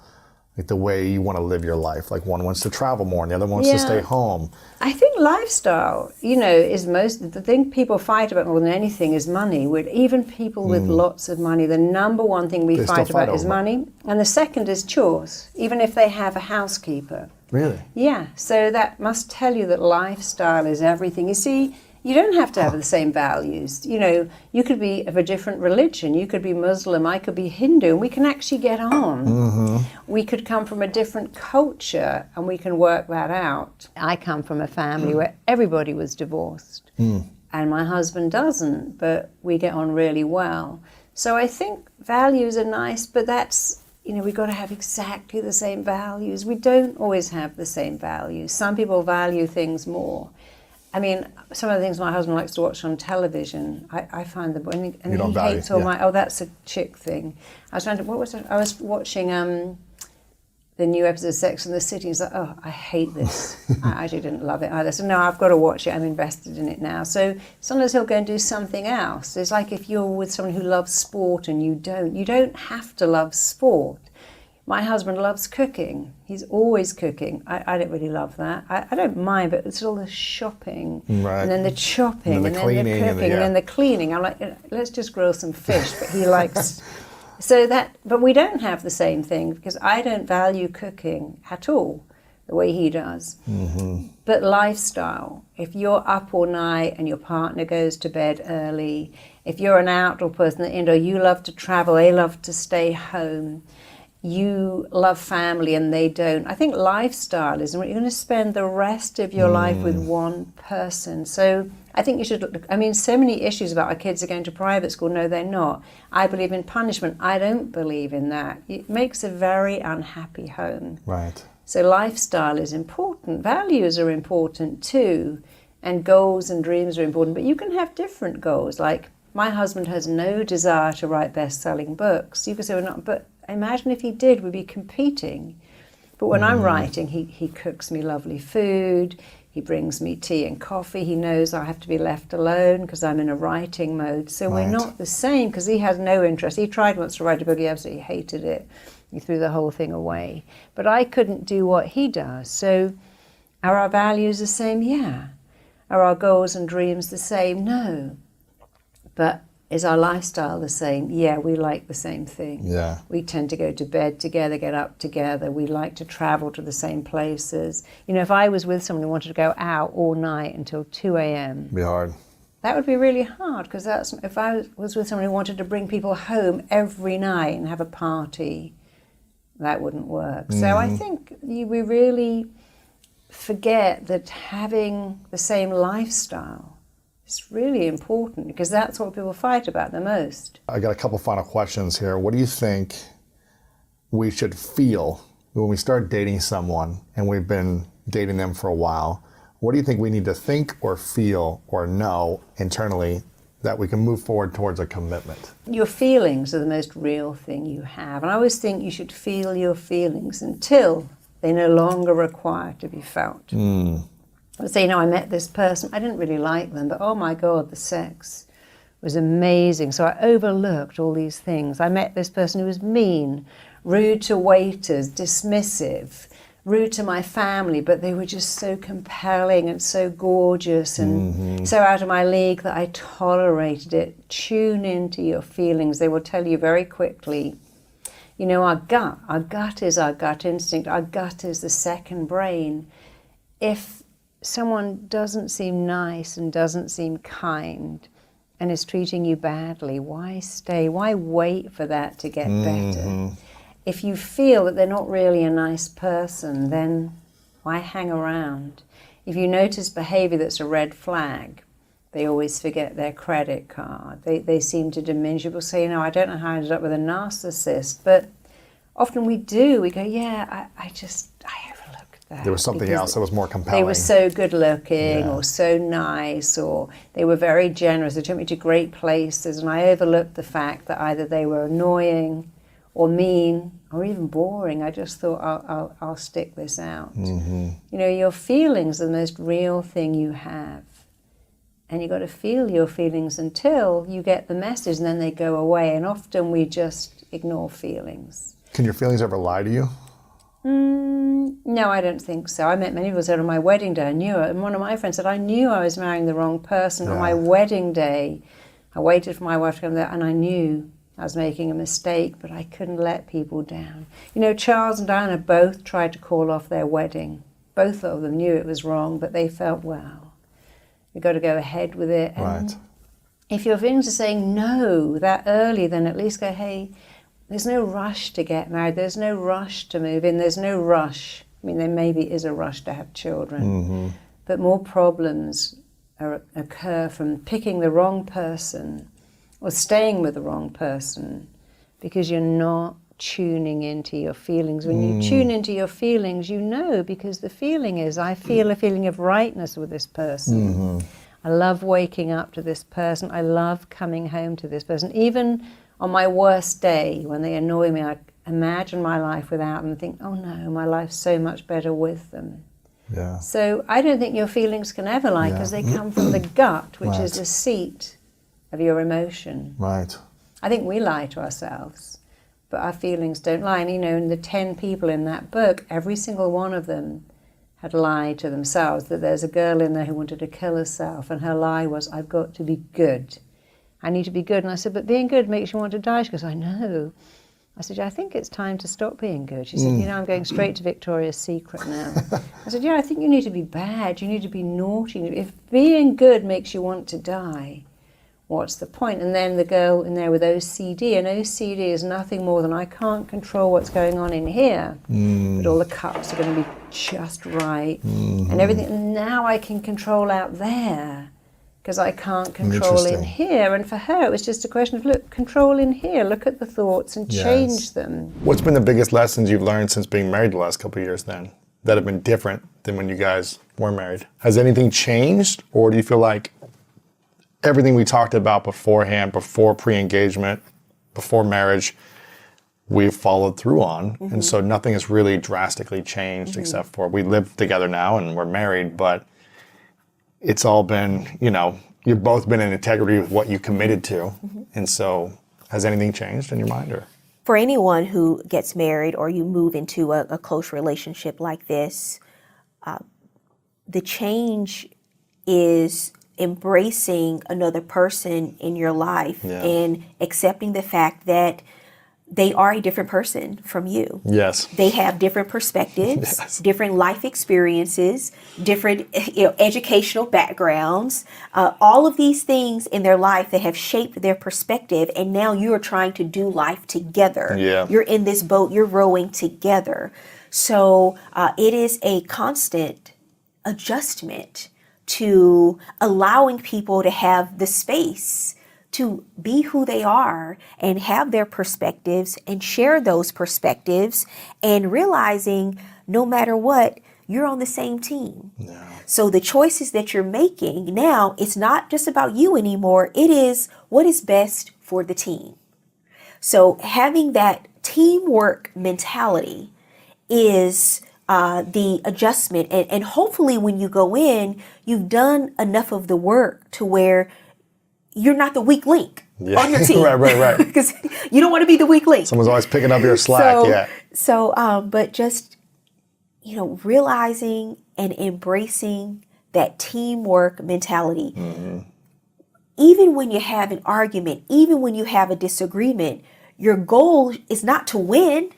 B: Like the way you want to live your life. Like one wants to travel more and the other wants to stay home.
E: I think lifestyle, is the thing people fight about more than anything is money. Even people with lots of money, the number one thing we fight about is money. And the second is chores, even if they have a housekeeper.
B: Really?
E: Yeah, so that must tell you that lifestyle is everything. You see, you don't have to have the same values. You could be of a different religion. You could be Muslim, I could be Hindu, and we can actually get on. We could come from a different culture, and we can work that out. I come from a family where everybody was divorced, and my husband doesn't, but we get on really well. So I think values are nice, but that's, we've got to have exactly the same values. We don't always have the same values. Some people value things more. I mean, some of the things my husband likes to watch on television, I find them, and he hates all my, that's a chick thing. I was watching the new episode of Sex and the City. He's like, oh, I hate this. I actually didn't love it either. So no, I've got to watch it. I'm invested in it now. So sometimes he'll go and do something else. It's like if you're with someone who loves sport and you don't have to love sport. My husband loves cooking. He's always cooking. I don't really love that. I don't mind, but it's all the shopping, and then the chopping, and then the cooking, and then the cleaning. I'm like, let's just grill some fish. But he likes, but we don't have the same thing because I don't value cooking at all the way he does. But lifestyle, if you're up all night and your partner goes to bed early, if you're an outdoor person, you love to travel, they love to stay home, you love family and they don't. I think lifestyle is you're going to spend the rest of your life with one person. So I think you should so many issues about our kids are going to private school. No, they're not. I believe in punishment. I don't believe in that. It makes a very unhappy home.
B: Right.
E: So lifestyle is important. Values are important too. And goals and dreams are important. But you can have different goals. Like my husband has no desire to write best-selling books. You could say, well, not, but imagine if he did, we'd be competing. But when I'm writing, he cooks me lovely food. He brings me tea and coffee. He knows I have to be left alone because I'm in a writing mode. So we're not the same because he has no interest. He tried once to write a book. He absolutely hated it. He threw the whole thing away. But I couldn't do what he does. So are our values the same? Yeah. Are our goals and dreams the same? No. But is our lifestyle the same? Yeah, we like the same thing.
B: Yeah.
E: We tend to go to bed together, get up together. We like to travel to the same places. You know, if I was with someone who wanted to go out all night until 2 a.m.,
B: It'd be hard.
E: that would be really hard, because that's, if I was with someone who wanted to bring people home every night and have a party, that wouldn't work. So I think we really forget that having the same lifestyle is really important, because that's what people fight about the most.
B: I got a couple final questions here. What do you think we should feel when we start dating someone and we've been dating them for a while? What do you think we need to think or feel or know internally that we can move forward towards a commitment?
E: Your feelings are the most real thing you have. And I always think you should feel your feelings until they no longer require to be felt. I would say, you know, I met this person, I didn't really like them, but oh my God, the sex was amazing. So I overlooked all these things. I met this person who was mean, rude to waiters, dismissive, rude to my family, but they were just so compelling and so gorgeous and so out of my league that I tolerated it. Tune into your feelings. They will tell you very quickly. You know, our gut is our gut instinct. Our gut is the second brain. If someone doesn't seem nice and doesn't seem kind and is treating you badly, why stay? Why wait for that to get better? If you feel that they're not really a nice person, then why hang around? If you notice behavior that's a red flag, they always forget their credit card. They seem to diminish. People say, you know, I don't know how I ended up with a narcissist, but often we do. We go, yeah, I overlooked that.
B: There was something
E: because
B: else that was more compelling.
E: They were so good looking or so nice, or they were very generous. They took me to great places, and I overlooked the fact that either they were annoying or mean or even boring. I just thought, I'll stick this out. You know, your feelings are the most real thing you have. And you've got to feel your feelings until you get the message, and then they go away. And often we just ignore feelings.
B: Can your feelings ever lie to you?
E: No, I don't think so. I met many people said on my wedding day, I knew it. And one of my friends said, I knew I was marrying the wrong person. On my wedding day, I waited for my wife to come there, and I knew I was making a mistake, but I couldn't let people down. You know, Charles and Diana both tried to call off their wedding. Both of them knew it was wrong, but they felt, well, we've got to go ahead with it. And if your feelings are saying no that early, then at least go, hey, there's no rush to get married. There's no rush to move in. There's no rush. I mean, there maybe is a rush to have children, but more problems occur from picking the wrong person or staying with the wrong person because you're not tuning into your feelings. When you tune into your feelings, you know, because the feeling is, I feel a feeling of rightness with this person. I love waking up to this person. I love coming home to this person. Even on my worst day, when they annoy me, I imagine my life without them and think, oh no, my life's so much better with them.
B: Yeah.
E: So I don't think your feelings can ever lie, because they come from the gut, which is the seat of your emotion.
B: Right.
E: I think we lie to ourselves, but our feelings don't lie. And you know, in the 10 people in that book, every single one of them had lied to themselves. That there's a girl in there who wanted to kill herself, and her lie was, I've got to be good. I need to be good. And I said, but being good makes you want to die. She goes, I know. I said, yeah, I think it's time to stop being good. She said, you know, I'm going straight to Victoria's Secret now. I said, yeah, I think you need to be bad. You need to be naughty. If being good makes you want to die, what's the point? And then the girl in there with OCD, and OCD is nothing more than I can't control what's going on in here, but all the cups are going to be just right, and everything. And now I can control out there, because I can't control in here. And for her, it was just a question of, look, control in here, look at the thoughts and change them.
B: What's been the biggest lessons you've learned since being married the last couple of years then, that have been different than when you guys were married? Has anything changed, or do you feel like everything we talked about beforehand, before pre-engagement, before marriage, we've followed through on, and so nothing has really drastically changed except for we live together now and we're married, but it's all been, you've both been in integrity with what you committed to. And so has anything changed in your mind? Or
F: For anyone who gets married or you move into a close relationship like this, the change is embracing another person in your life and accepting the fact that they are a different person from you.
B: Yes.
F: They have different perspectives, different life experiences, different educational backgrounds, all of these things in their life that have shaped their perspective. And now you are trying to do life together.
B: Yeah.
F: You're in this boat, you're rowing together. So it is a constant adjustment to allowing people to have the space to be who they are and have their perspectives and share those perspectives, and realizing no matter what, you're on the same team. Yeah. So the choices that you're making now, it's not just about you anymore. It is what is best for the team. So having that teamwork mentality is the adjustment. And hopefully when you go in, you've done enough of the work to where you're not the weak link on your team.
B: Right.
F: Because you don't want to be the weak link.
B: Someone's always picking up your slack.
F: But just, realizing and embracing that teamwork mentality. Even when you have an argument, even when you have a disagreement, your goal is not to win.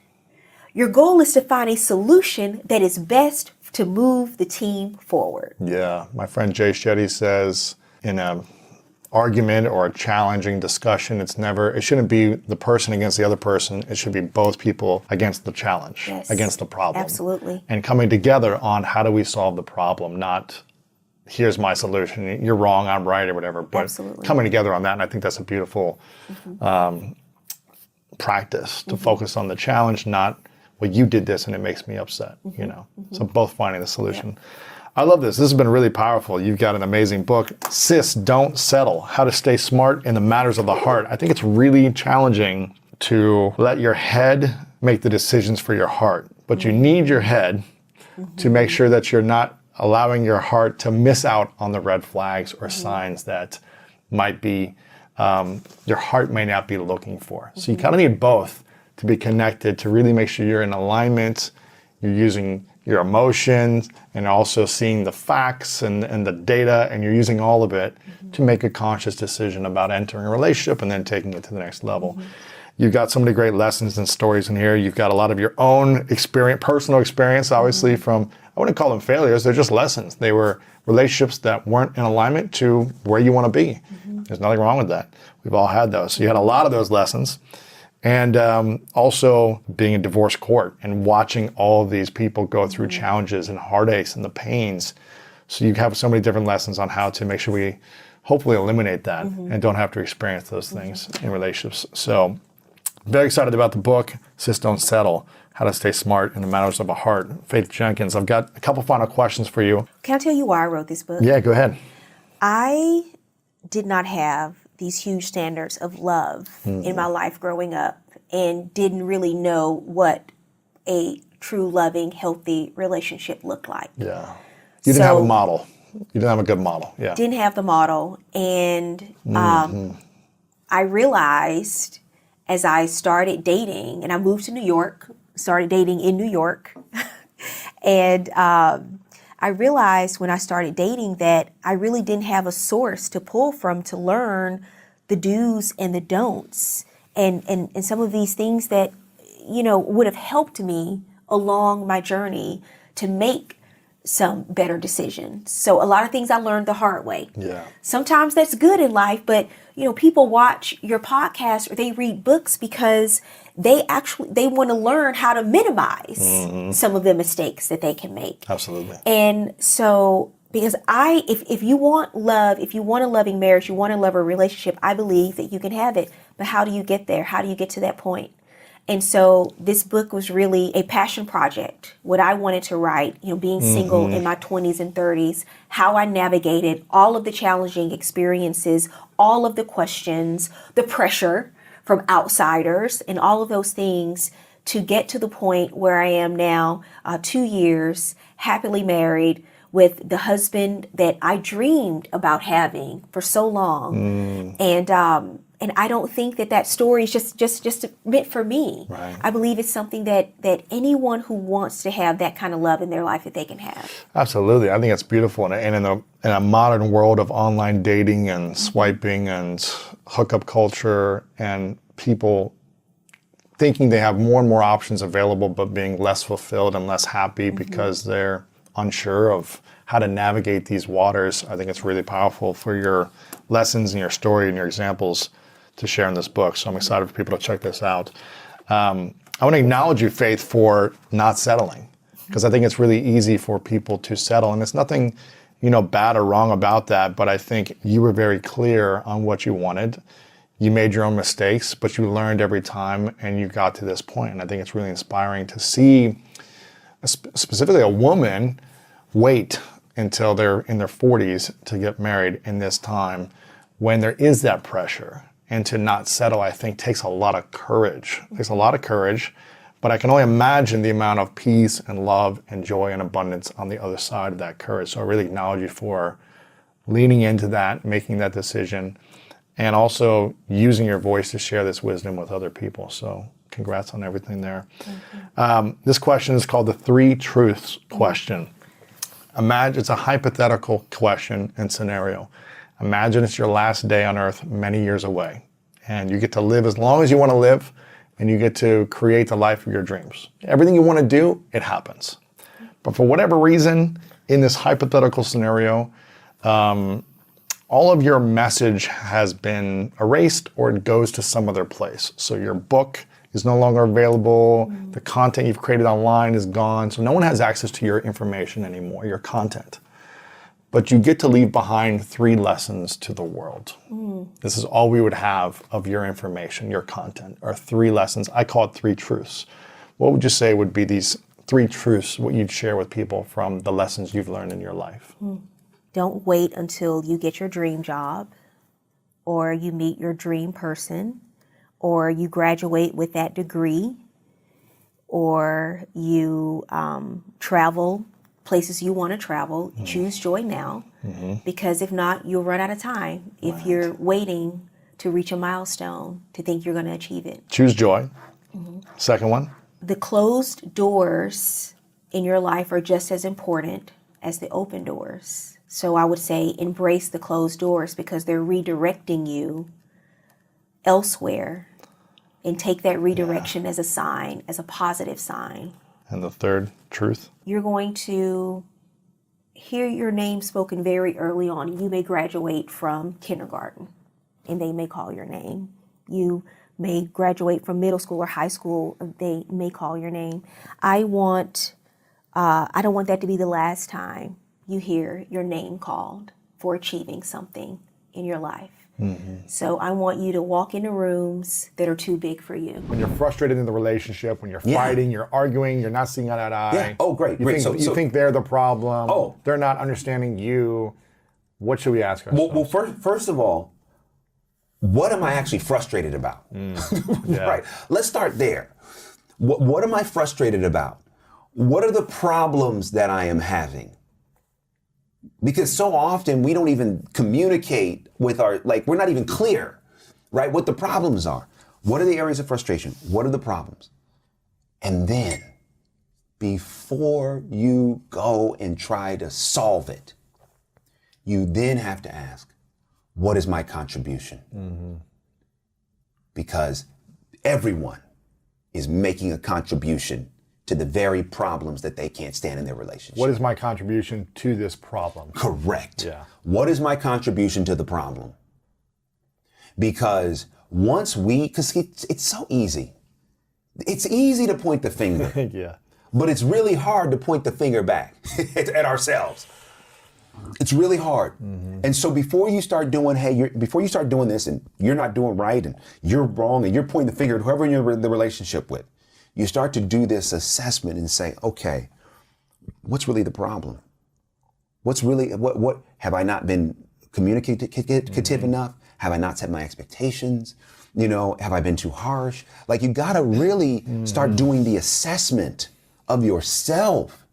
F: Your goal is to find a solution that is best to move the team forward.
B: Yeah. My friend Jay Shetty says in a argument or a challenging discussion, it shouldn't be the person against the other person. It should be both people against the challenge, against the problem.
F: Absolutely.
B: And coming together on how do we solve the problem, not here's my solution, you're wrong, I'm right, or whatever. But coming together on that, and I think that's a beautiful practice to focus on the challenge, not, well, you did this and it makes me upset, So both finding the solution. Yeah. I love this. This has been really powerful. You've got an amazing book, Sis, Don't Settle, How to Stay Smart in the Matters of the Heart. I think it's really challenging to let your head make the decisions for your heart, but you need your head to make sure that you're not allowing your heart to miss out on the red flags or signs that might be, your heart may not be looking for. So you kind of need both to be connected, to really make sure you're in alignment, you're using your emotions and also seeing the facts and the data, and you're using all of it to make a conscious decision about entering a relationship and then taking it to the next level. You've got so many great lessons and stories in here. You've got a lot of your own experience, personal experience, obviously from, I wouldn't call them failures, they're just lessons. They were relationships that weren't in alignment to where you want to be. There's nothing wrong with that. We've all had those. So you had a lot of those lessons. And also being in divorce court and watching all of these people go through challenges and heartaches and the pains. So you have so many different lessons on how to make sure we hopefully eliminate that and don't have to experience those things in relationships. So very excited about the book, Sis, Don't Settle, How to Stay Smart in the Matters of the Heart. Faith Jenkins, I've got a couple final questions for you.
F: Can I tell you why I wrote this book?
B: Yeah, go ahead.
F: I did not have these huge standards of love in my life growing up, and didn't really know what a true, loving, healthy relationship looked like.
B: Yeah. You didn't have a model. You didn't have a good model. Yeah.
F: Didn't have the model. And I realized as I started dating, and I moved to New York, started dating in New York, and I realized when I started dating that I really didn't have a source to pull from to learn the do's and the don'ts and some of these things that, would have helped me along my journey to make some better decisions. So a lot of things I learned the hard way.
B: Yeah. Sometimes
F: that's good in life, but people watch your podcast or they read books because they want to learn how to minimize some of the mistakes that they can make.
B: Absolutely.
F: And so, because if you want love, if you want a loving marriage, you want to love a relationship, I believe that you can have it. But how do you get there? How do you get to that point? And so this book was really a passion project. What I wanted to write, being single in my 20s and 30s, how I navigated all of the challenging experiences, all of the questions, the pressure from outsiders, and all of those things to get to the point where I am now, 2 years, happily married, with the husband that I dreamed about having for so long. And I don't think that story is just meant for me.
B: Right.
F: I believe it's something that anyone who wants to have that kind of love in their life that they can have.
B: Absolutely. I think it's beautiful. And in a modern world of online dating and swiping and hookup culture and people thinking they have more and more options available but being less fulfilled and less happy because they're unsure of how to navigate these waters, I think it's really powerful for your lessons and your story and your examples to share in this book. So I'm excited for people to check this out. I want to acknowledge you, Faith, for not settling, because I think it's really easy for people to settle, and there's nothing, bad or wrong about that. But I think you were very clear on what you wanted. You made your own mistakes, but you learned every time, and you got to this point. And I think it's really inspiring to see, specifically a woman, wait until they're in their 40s to get married in this time when there is that pressure. And to not settle, I think, takes a lot of courage. There's a lot of courage, but I can only imagine the amount of peace and love and joy and abundance on the other side of that courage. So I really acknowledge you for leaning into that, making that decision, and also using your voice to share this wisdom with other people. So congrats on everything there. This question is called the 3 truths question. Imagine it's a hypothetical question and scenario. Imagine it's your last day on earth many years away, and you get to live as long as you want to live, and you get to create the life of your dreams. Everything you want to do, it happens. But for whatever reason, in this hypothetical scenario, all of your message has been erased or it goes to some other place. So your book is no longer available. The content you've created online is gone. So no one has access to your information anymore, your content. But you get to leave behind 3 lessons to the world. This is all we would have of your information, your content, are 3 lessons. I call it 3 truths. What would you say would be these 3 truths, what you'd share with people from the lessons you've learned in your life?
F: Don't wait until you get your dream job, or you meet your dream person, or you graduate with that degree, or you travel places you want to travel. Choose joy now, because if not, you'll run out of time if you're waiting to reach a milestone to think you're going to achieve it.
B: Choose joy. Second one.
F: The closed doors in your life are just as important as the open doors. So I would say embrace the closed doors, because they're redirecting you elsewhere, and take that redirection as a sign, as a positive sign.
B: And the third truth.
F: You're going to hear your name spoken very early on. You may graduate from kindergarten and they may call your name. You may graduate from middle school or high school. They may call your name. I don't want that to be the last time you hear your name called for achieving something in your life. So I want you to walk into rooms that are too big for you.
C: When you're frustrated in the relationship, when you're fighting, you're arguing, you're not seeing eye to eye.
G: Yeah. Oh, great.
C: You think they're the problem.
G: Oh.
C: They're not understanding you. What should we ask ourselves?
G: Well, first of all, what am I actually frustrated about? Right. Let's start there. What am I frustrated about? What are the problems that I am having? Because so often we don't even communicate with we're not even clear, right? What the problems are. What are the areas of frustration? What are the problems? And then, before you go and try to solve it, you then have to ask, what is my contribution? Because everyone is making a contribution to the very problems that they can't stand in their relationship.
C: What is my contribution to this problem?
G: Correct.
C: Yeah.
G: What is my contribution to the problem? Because because it's so easy. It's easy to point the finger.
C: Yeah.
G: But it's really hard to point the finger back at ourselves. It's really hard. And so before you start doing this and you're not doing right and you're wrong and you're pointing the finger at whoever you're in the relationship with, you start to do this assessment and say, okay, what's really the problem? What have I not been communicative enough? Have I not set my expectations? Have I been too harsh? You gotta really start doing the assessment of yourself.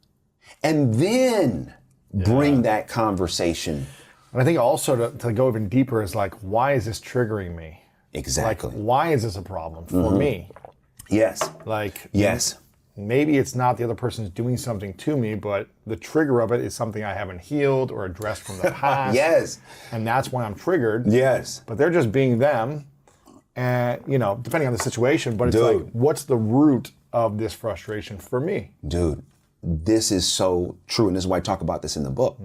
G: And then bring that conversation.
C: And I think also to go even deeper is like, why is this triggering me?
G: Exactly.
C: Like, why is this a problem for me?
G: Yes.
C: Like,
G: Yes.
C: maybe it's not the other person's doing something to me, but the trigger of it is something I haven't healed or addressed from the past.
G: Yes.
C: And that's why I'm triggered.
G: Yes.
C: But they're just being them. And, you know, depending on the situation, but it's
G: Dude.
C: like, what's the root of this frustration for me?
G: Dude, this is so true. And this is why I talk about this in the book.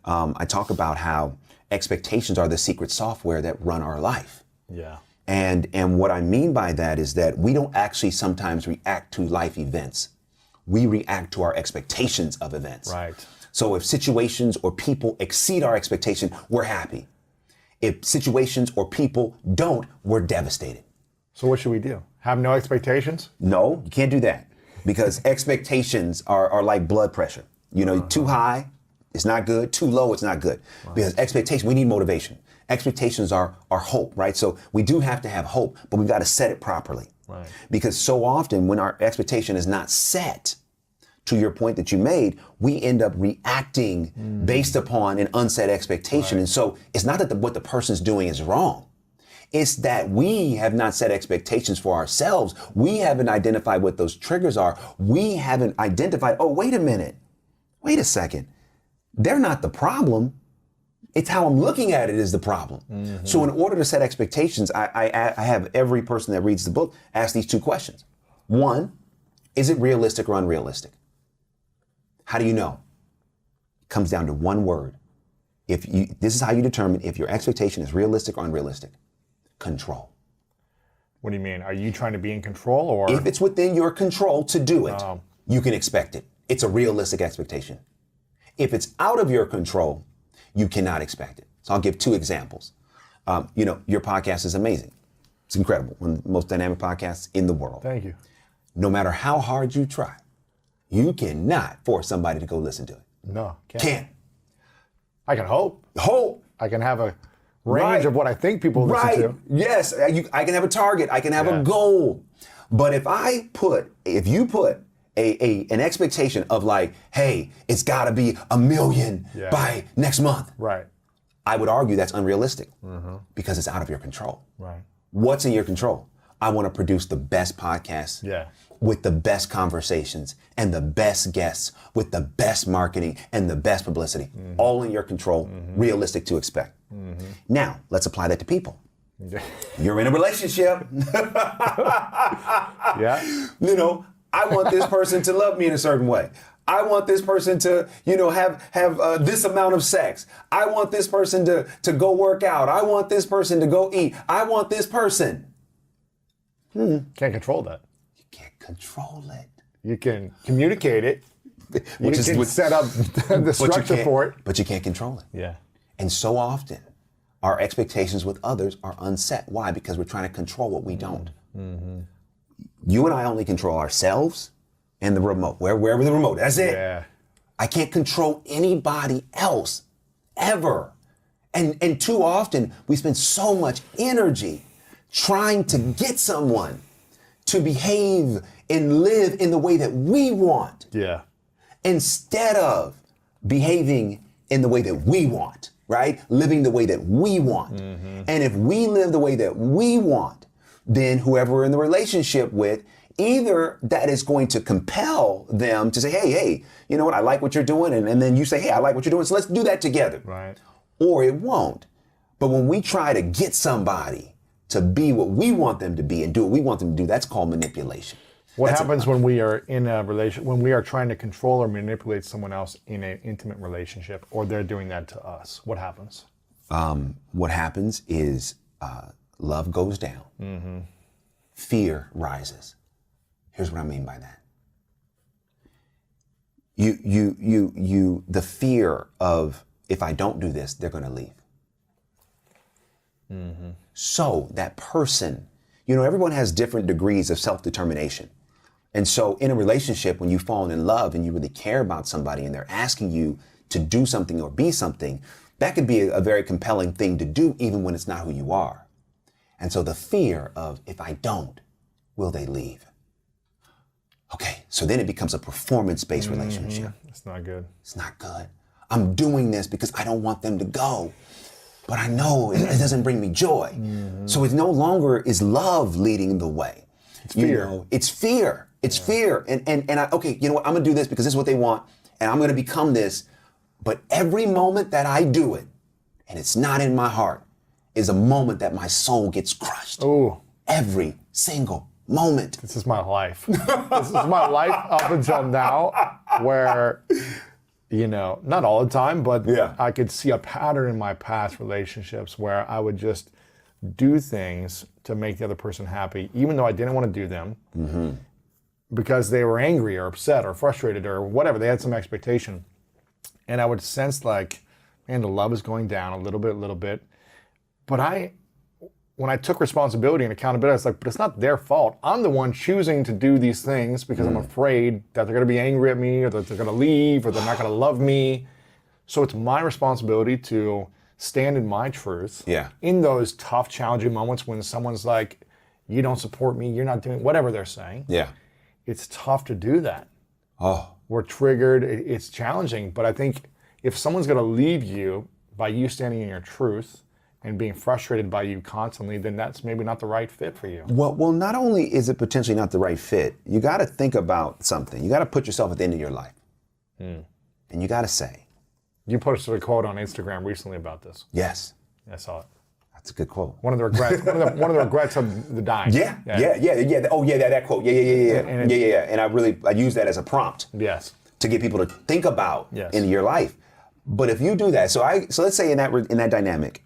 G: I talk about how expectations are the secret software that run our life.
C: Yeah.
G: And what I mean by that is that we don't actually sometimes react to life events. We react to our expectations of events.
C: Right.
G: So if situations or people exceed our expectation, we're happy. If situations or people don't, we're devastated.
C: So what should we do? Have no expectations?
G: No, you can't do that because expectations are like blood pressure. You know, too high, it's not good. Too low, it's not good. Because expectation, we need motivation. Expectations are hope, right? So we do have to have hope, but we've got to set it properly.
C: Right.
G: Because so often when our expectation is not set, to your point that you made, we end up reacting based upon an unset expectation. And so it's not that what the person's doing is wrong. It's that we have not set expectations for ourselves. We haven't identified what those triggers are. We haven't identified, oh, wait a minute. Wait a second. They're not the problem. It's how I'm looking at it is the problem. So in order to set expectations, I have every person that reads the book ask these two questions. One, is it realistic or unrealistic? How do you know? It comes down to one word. This is how you determine if your expectation is realistic or unrealistic. Control.
C: What do you mean? Are you trying to be in control or?
G: If it's within your control to do it, you can expect it. It's a realistic expectation. If it's out of your control, you cannot expect it. So I'll give two examples. Your podcast is amazing. It's incredible. One of the most dynamic podcasts in the world.
C: Thank you.
G: No matter how hard you try, you cannot force somebody to go listen to it.
C: No,
G: Can't.
C: I can hope.
G: Hope.
C: I can have a range of what I think people listen to.
G: Yes. I can have a target. I can have a goal. But if you put an expectation of like, hey, it's got to be 1 million by next month.
C: Right.
G: I would argue that's unrealistic because it's out of your control.
C: Right.
G: What's in your control? I want to produce the best podcast with the best conversations and the best guests with the best marketing and the best publicity. All in your control, realistic to expect. Now, let's apply that to people. You're in a relationship. I want this person to love me in a certain way. I want this person to, have this amount of sex. I want this person to go work out. I want this person to go eat. I want this person.
C: Can't control that.
G: You can't control it.
C: You can communicate it. You can set up the structure for it.
G: But you can't control it.
C: Yeah.
G: And so often, our expectations with others are unset. Why? Because we're trying to control what we don't. You and I only control ourselves and the remote, wherever the remote, that's it.
C: Yeah.
G: I can't control anybody else, ever. And too often, we spend so much energy trying to get someone to behave and live in the way that we want.
C: Yeah.
G: Instead of behaving in the way that we want, right? Living the way that we want. And if we live the way that we want, then whoever we're in the relationship with, either that is going to compel them to say, hey, you know what? I like what you're doing. And then you say, hey, I like what you're doing. So let's do that together.
C: Right.
G: Or it won't. But when we try to get somebody to be what we want them to be and do what we want them to do, that's called manipulation.
C: What happens when we are in a relation, when we are trying to control or manipulate someone else in an intimate relationship, or they're doing that to us? What happens?
G: What happens is love goes down. Fear rises. Here's what I mean by that. The fear of, if I don't do this, they're going to leave. So that person, everyone has different degrees of self-determination. And so in a relationship, when you've fallen in love and you really care about somebody and they're asking you to do something or be something, that could be a very compelling thing to do even when it's not who you are. And so the fear of, if I don't, will they leave? Okay, so then it becomes a performance-based relationship.
C: It's not good.
G: It's not good. I'm doing this because I don't want them to go. But I know it doesn't bring me joy. So it no longer is love leading the way. It's
C: fear.
G: It's fear. It's fear. And I, okay, you know what? I'm going to do this because this is what they want. And I'm going to become this. But every moment that I do it, and it's not in my heart, is a moment that my soul gets crushed.
C: Ooh.
G: Every single moment.
C: This is my life. This is my life up until now, where, you know, not all the time, but
G: Yeah.
C: I could see a pattern in my past relationships where I would just do things to make the other person happy, even though I didn't want to do them, because they were angry or upset or frustrated or whatever. They had some expectation. And I would sense like, man, the love is going down a little bit. But when I took responsibility and accountability, I was like, but it's not their fault. I'm the one choosing to do these things because I'm afraid that they're going to be angry at me or that they're going to leave or they're not going to love me. So it's my responsibility to stand in my truth in those tough, challenging moments when someone's like, you don't support me, you're not doing whatever they're saying.
G: Yeah.
C: It's tough to do that.
G: Oh.
C: We're triggered. It's challenging. But I think if someone's going to leave you by you standing in your truth and being frustrated by you constantly, then that's maybe not the right fit for you.
G: Well, not only is it potentially not the right fit, you got to think about something. You got to put yourself at the end of your life. And you got to say.
C: You posted a quote on Instagram recently about this.
G: Yes.
C: I saw it.
G: That's a good quote.
C: One of the regrets. one of the regrets of the dying.
G: Yeah. Oh, yeah, that quote. Yeah. And I use that as a prompt.
C: Yes.
G: To get people to think about
C: Yes.
G: in your life. But if you do that, so let's say in that dynamic,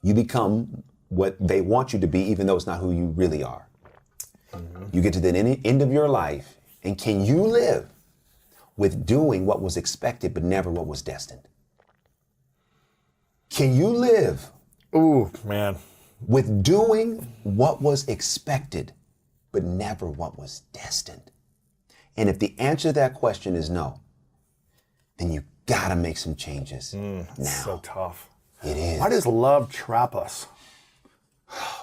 G: you become what they want you to be, even though it's not who you really are. You get to the end of your life, and can you live with doing what was expected but never what was destined? Can you live
C: Ooh, man.
G: with doing what was expected but never what was destined? And if the answer to that question is no, then you gotta make some changes now.
C: So tough.
G: It is.
C: Why does love trap us?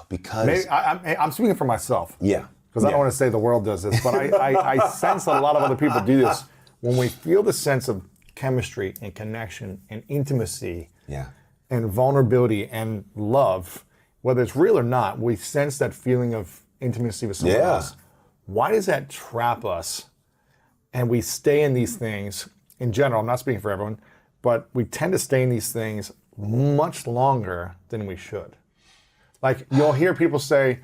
G: Because
C: Maybe, I'm speaking for myself.
G: yeah.
C: Because I don't want to say the world does this, but I sense a lot of other people do this. When we feel the sense of chemistry and connection and intimacy
G: Yeah.
C: and vulnerability and love, whether it's real or not, we sense that feeling of intimacy with someone
G: Yeah.
C: else. Why does that trap us? And we stay in these things, in general, I'm not speaking for everyone, but we tend to stay in these things much longer than we should. Like, you'll hear people say,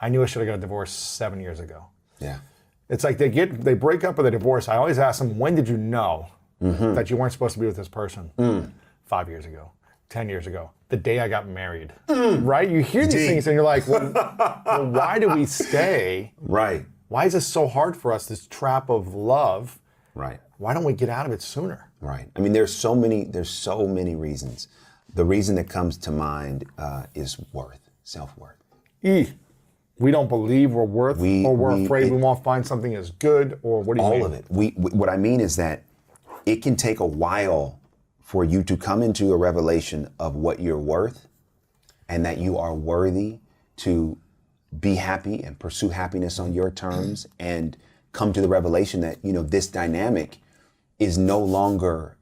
C: I knew I should have got a divorce 7 years ago.
G: Yeah.
C: It's like they break up with a divorce. I always ask them, when did you know that you weren't supposed to be with this person? 5 years ago, 10 years ago, the day I got married. Right? You hear these things and you're like, well, why do we stay?
G: Right.
C: Why is this so hard for us, this trap of love?
G: Right.
C: Why don't we get out of it sooner?
G: Right. I mean, there's so many reasons. The reason that comes to mind is worth, self-worth.
C: We don't believe we're worth, or we're afraid we won't find something as good, or what do you mean?
G: All of it. What I mean is that it can take a while for you to come into a revelation of what you're worth and that you are worthy to be happy and pursue happiness on your terms and come to the revelation that, this dynamic is no longer,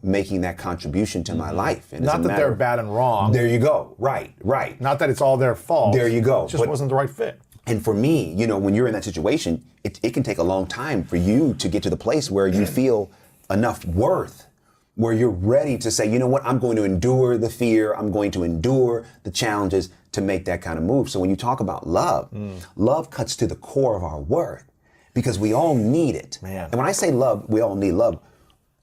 G: making that contribution to my life. And
C: Not that they're bad and wrong.
G: There you go. Right.
C: Not that it's all their fault.
G: There you go.
C: It just wasn't the right fit.
G: And for me, when you're in that situation, it can take a long time for you to get to the place where you feel enough worth, where you're ready to say, you know what, I'm going to endure the fear, I'm going to endure the challenges to make that kind of move. So when you talk about love, love cuts to the core of our worth because we all need it.
C: Man.
G: And when I say love, we all need love.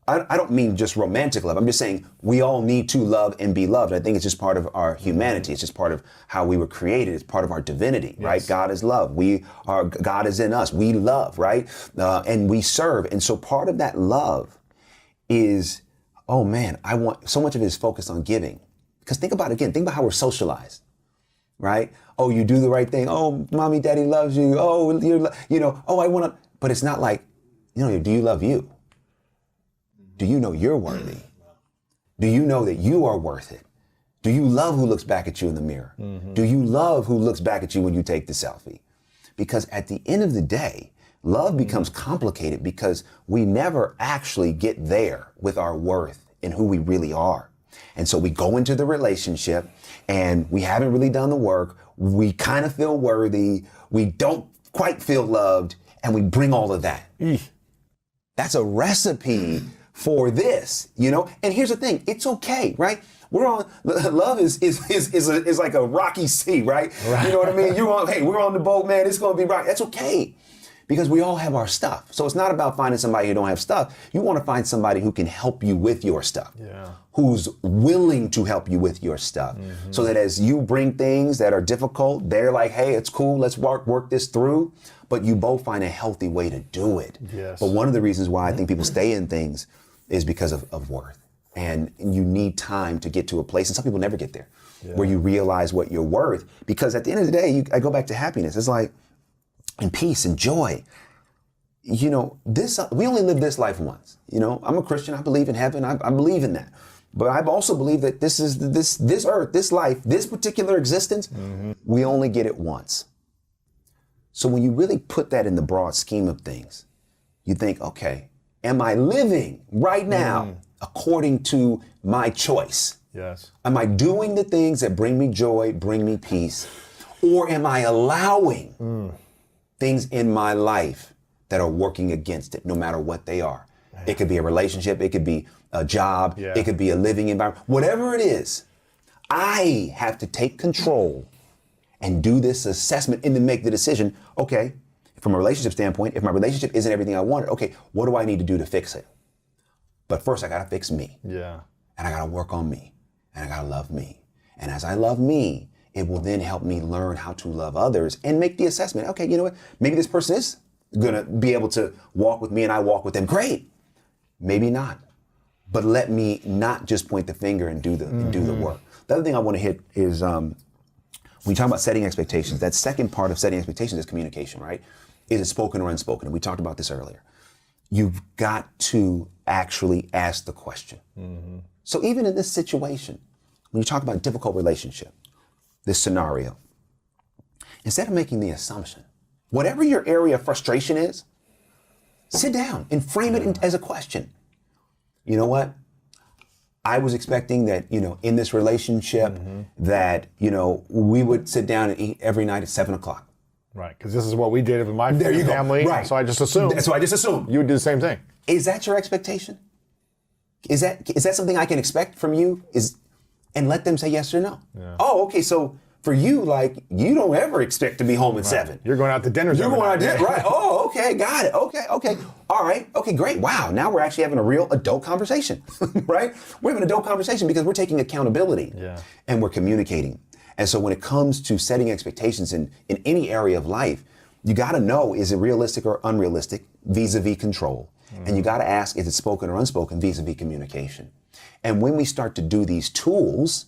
G: I don't mean just romantic love. I'm just saying we all need to love and be loved. I think it's just part of our humanity. It's just part of how we were created. It's part of our divinity, right? God is love. God is in us. We love, right? And we serve. And so part of that love is, oh man, so much of it is focused on giving. Because think about how we're socialized, right? Oh, you do the right thing. Oh, mommy, daddy loves you. Oh, I want to, but it's not like, do you love you? Do you know you're worthy? Do you know that you are worth it? Do you love who looks back at you in the mirror? Do you love who looks back at you when you take the selfie? Because at the end of the day, Love becomes complicated because we never actually get there with our worth and who we really are. And so we go into the relationship and we haven't really done the work. We kind of feel worthy. We don't quite feel loved, and we bring all of that. That's a recipe for this, you know? And here's the thing, it's okay, right? Love is like a rocky sea, right? You know what I mean? We're on the boat, man, it's gonna be rocky. That's okay. Because we all have our stuff. So it's not about finding somebody who don't have stuff. You want to find somebody who can help you with your stuff.
C: Yeah.
G: Who's willing to help you with your stuff. So that as you bring things that are difficult, they're like, hey, it's cool, let's work this through. But you both find a healthy way to do it.
C: Yes.
G: But one of the reasons why I think people stay in things is because of worth. And you need time to get to a place, and some people never get there, where you realize what you're worth. Because at the end of the day, I go back to happiness. It's like, and peace and joy. You know, we only live this life once. You know, I'm a Christian. I believe in heaven. I believe in that. But I also believe that this earth, this life, this particular existence, we only get it once. So when you really put that in the broad scheme of things, you think, okay, am I living right now according to my choice?
C: Yes.
G: Am I doing the things that bring me joy, bring me peace? Or am I allowing things in my life that are working against it, no matter what they are? It could be a relationship, it could be a job, it could be a living environment, whatever it is. I have to take control and do this assessment and then make the decision, okay, from a relationship standpoint, if my relationship isn't everything I wanted, okay, what do I need to do to fix it? But first I gotta fix me.
C: Yeah.
G: And I gotta work on me. And I gotta love me. And as I love me, it will then help me learn how to love others and make the assessment. Okay, you know what? Maybe this person is gonna be able to walk with me and I walk with them. Great. Maybe not. But let me not just point the finger and do the work. The other thing I want to hit is when you talk about setting expectations, that second part of setting expectations is communication, right? Is it spoken or unspoken? And we talked about this earlier. You've got to actually ask the question. So even in this situation, when you talk about difficult relationship, this scenario, instead of making the assumption, whatever your area of frustration is, sit down and frame it as a question. You know what? I was expecting that, you know, in this relationship that, you know, we would sit down and eat every night at 7:00.
C: Right, because this is what we did with my
G: There you go.
C: family.
G: Right.
C: So I just assumed.
G: So I just assumed.
C: You would do the same thing.
G: Is that your expectation? Is that something I can expect from you? And let them say yes or no.
C: Yeah.
G: Oh, okay. So for you, like, you don't ever expect to be home at 7.
C: You're going out to dinner.
G: You're going out to dinner, right? Oh, okay, got it. Okay. All right. Okay, great. Wow. Now we're actually having a real adult conversation, right? We're having an adult conversation because we're taking accountability and we're communicating. And so when it comes to setting expectations in any area of life, you got to know, is it realistic or unrealistic vis-a-vis control? And you got to ask, is it spoken or unspoken vis-a-vis communication? And when we start to do these tools,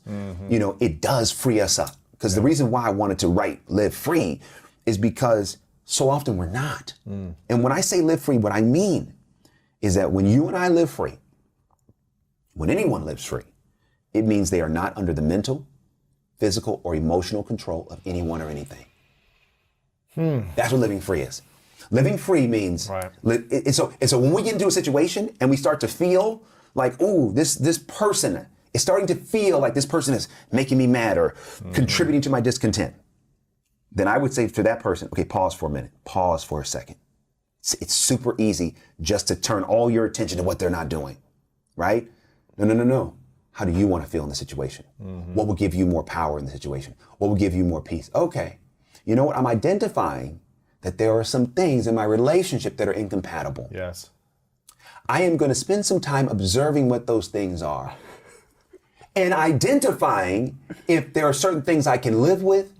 G: you know, it does free us up. Because the reason why I wanted to write Live Free is because so often we're not. And when I say live free, what I mean is that when you and I live free, when anyone lives free, it means they are not under the mental, physical, or emotional control of anyone or anything. That's what living free is. Living free means, and so when we get into a situation and we start to feel like, ooh, this person is starting to feel like this person is making me mad or contributing to my discontent, then I would say to that person, okay, pause for a minute, pause for a second. It's super easy just to turn all your attention to what they're not doing, right? No. How do you want to feel in the situation? What will give you more power in the situation? What will give you more peace? Okay, you know what? I'm identifying that there are some things in my relationship that are incompatible.
C: Yes.
G: I am going to spend some time observing what those things are and identifying if there are certain things I can live with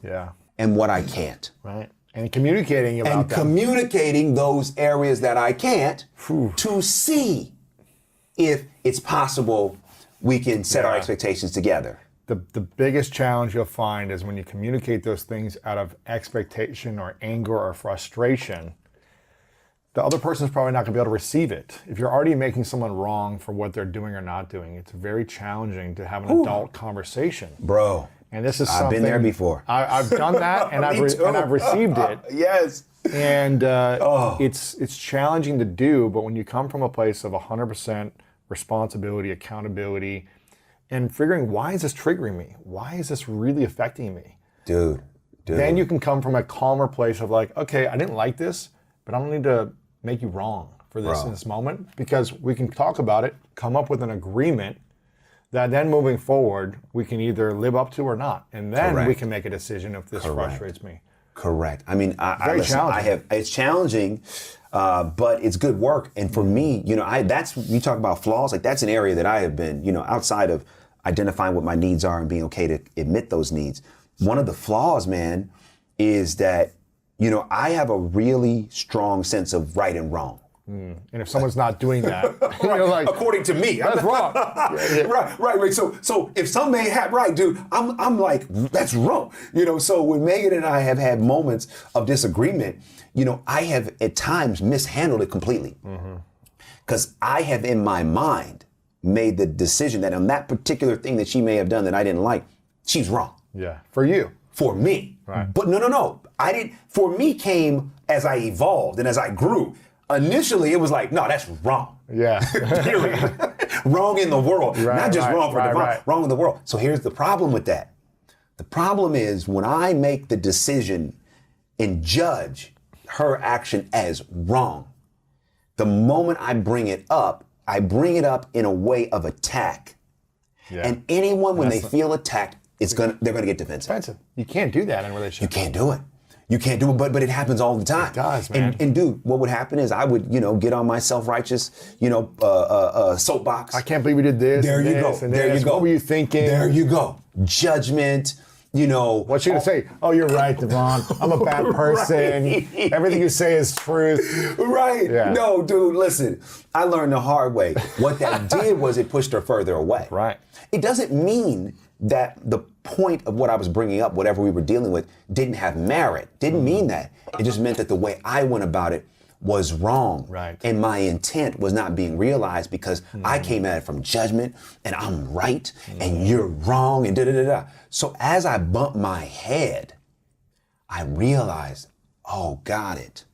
G: and what I can't.
C: Right. And communicating about
G: and
C: them.
G: Communicating those areas that I can't to see if it's possible we can set our expectations together.
C: The biggest challenge you'll find is when you communicate those things out of expectation or anger or frustration, the other person's probably not going to be able to receive it. If you're already making someone wrong for what they're doing or not doing, it's very challenging to have an adult conversation.
G: Bro.
C: And this is
G: I've been there before.
C: I've done that, and I've received it.
G: Yes.
C: And it's challenging to do, but when you come from a place of 100% responsibility, accountability, and figuring, why is this triggering me? Why is this really affecting me?
G: Dude.
C: Then you can come from a calmer place of like, okay, I didn't like this, but I don't need to make you wrong for this in this moment, because we can talk about it, come up with an agreement that then moving forward, we can either live up to or not. And then we can make a decision if this frustrates me.
G: Correct. I mean,
C: challenging.
G: it's challenging, but it's good work. And for me, you you talk about flaws, like that's an area that I have been, outside of identifying what my needs are and being okay to admit those needs. One of the flaws, man, is that, I have a really strong sense of right and wrong.
C: And if someone's not doing that, you're like,
G: according to me,
C: that's wrong.
G: Right. So if some may have right, dude, I'm like, that's wrong. So when Megan and I have had moments of disagreement, I have at times mishandled it completely. Because I have in my mind made the decision that on that particular thing that she may have done that I didn't like, she's wrong.
C: Yeah. For you.
G: For me.
C: Right.
G: But no. For me came as I evolved and as I grew. Initially, it was like, no, that's wrong.
C: Yeah.
G: Period. Wrong in the world. Not just wrong for divine, wrong in the world. So here's the problem with that. The problem is when I make the decision and judge her action as wrong, the moment I bring it up in a way of attack. Yeah. And anyone, when they feel attacked, they're gonna get defensive.
C: You can't do that in a relationship.
G: You can't do it, but it happens all the time.
C: It does, man.
G: And dude, what would happen is I would, get on my self-righteous, soapbox.
C: I can't believe we did this.
G: There you go. There you go.
C: What were you thinking?
G: There you go. Judgment.
C: What's she gonna say? Oh, you're right, Devon. I'm a bad person. Right. Everything you say is truth.
G: Right.
C: Yeah.
G: No, dude, listen. I learned the hard way. What that did was it pushed her further away.
C: Right.
G: It doesn't mean that the point of what I was bringing up, whatever we were dealing with, didn't have merit. Didn't mean that. It just meant that the way I went about it was wrong.
C: Right.
G: And my intent was not being realized because I came at it from judgment and I'm right and you're wrong and da-da-da-da. So as I bumped my head, I realized, oh, got it.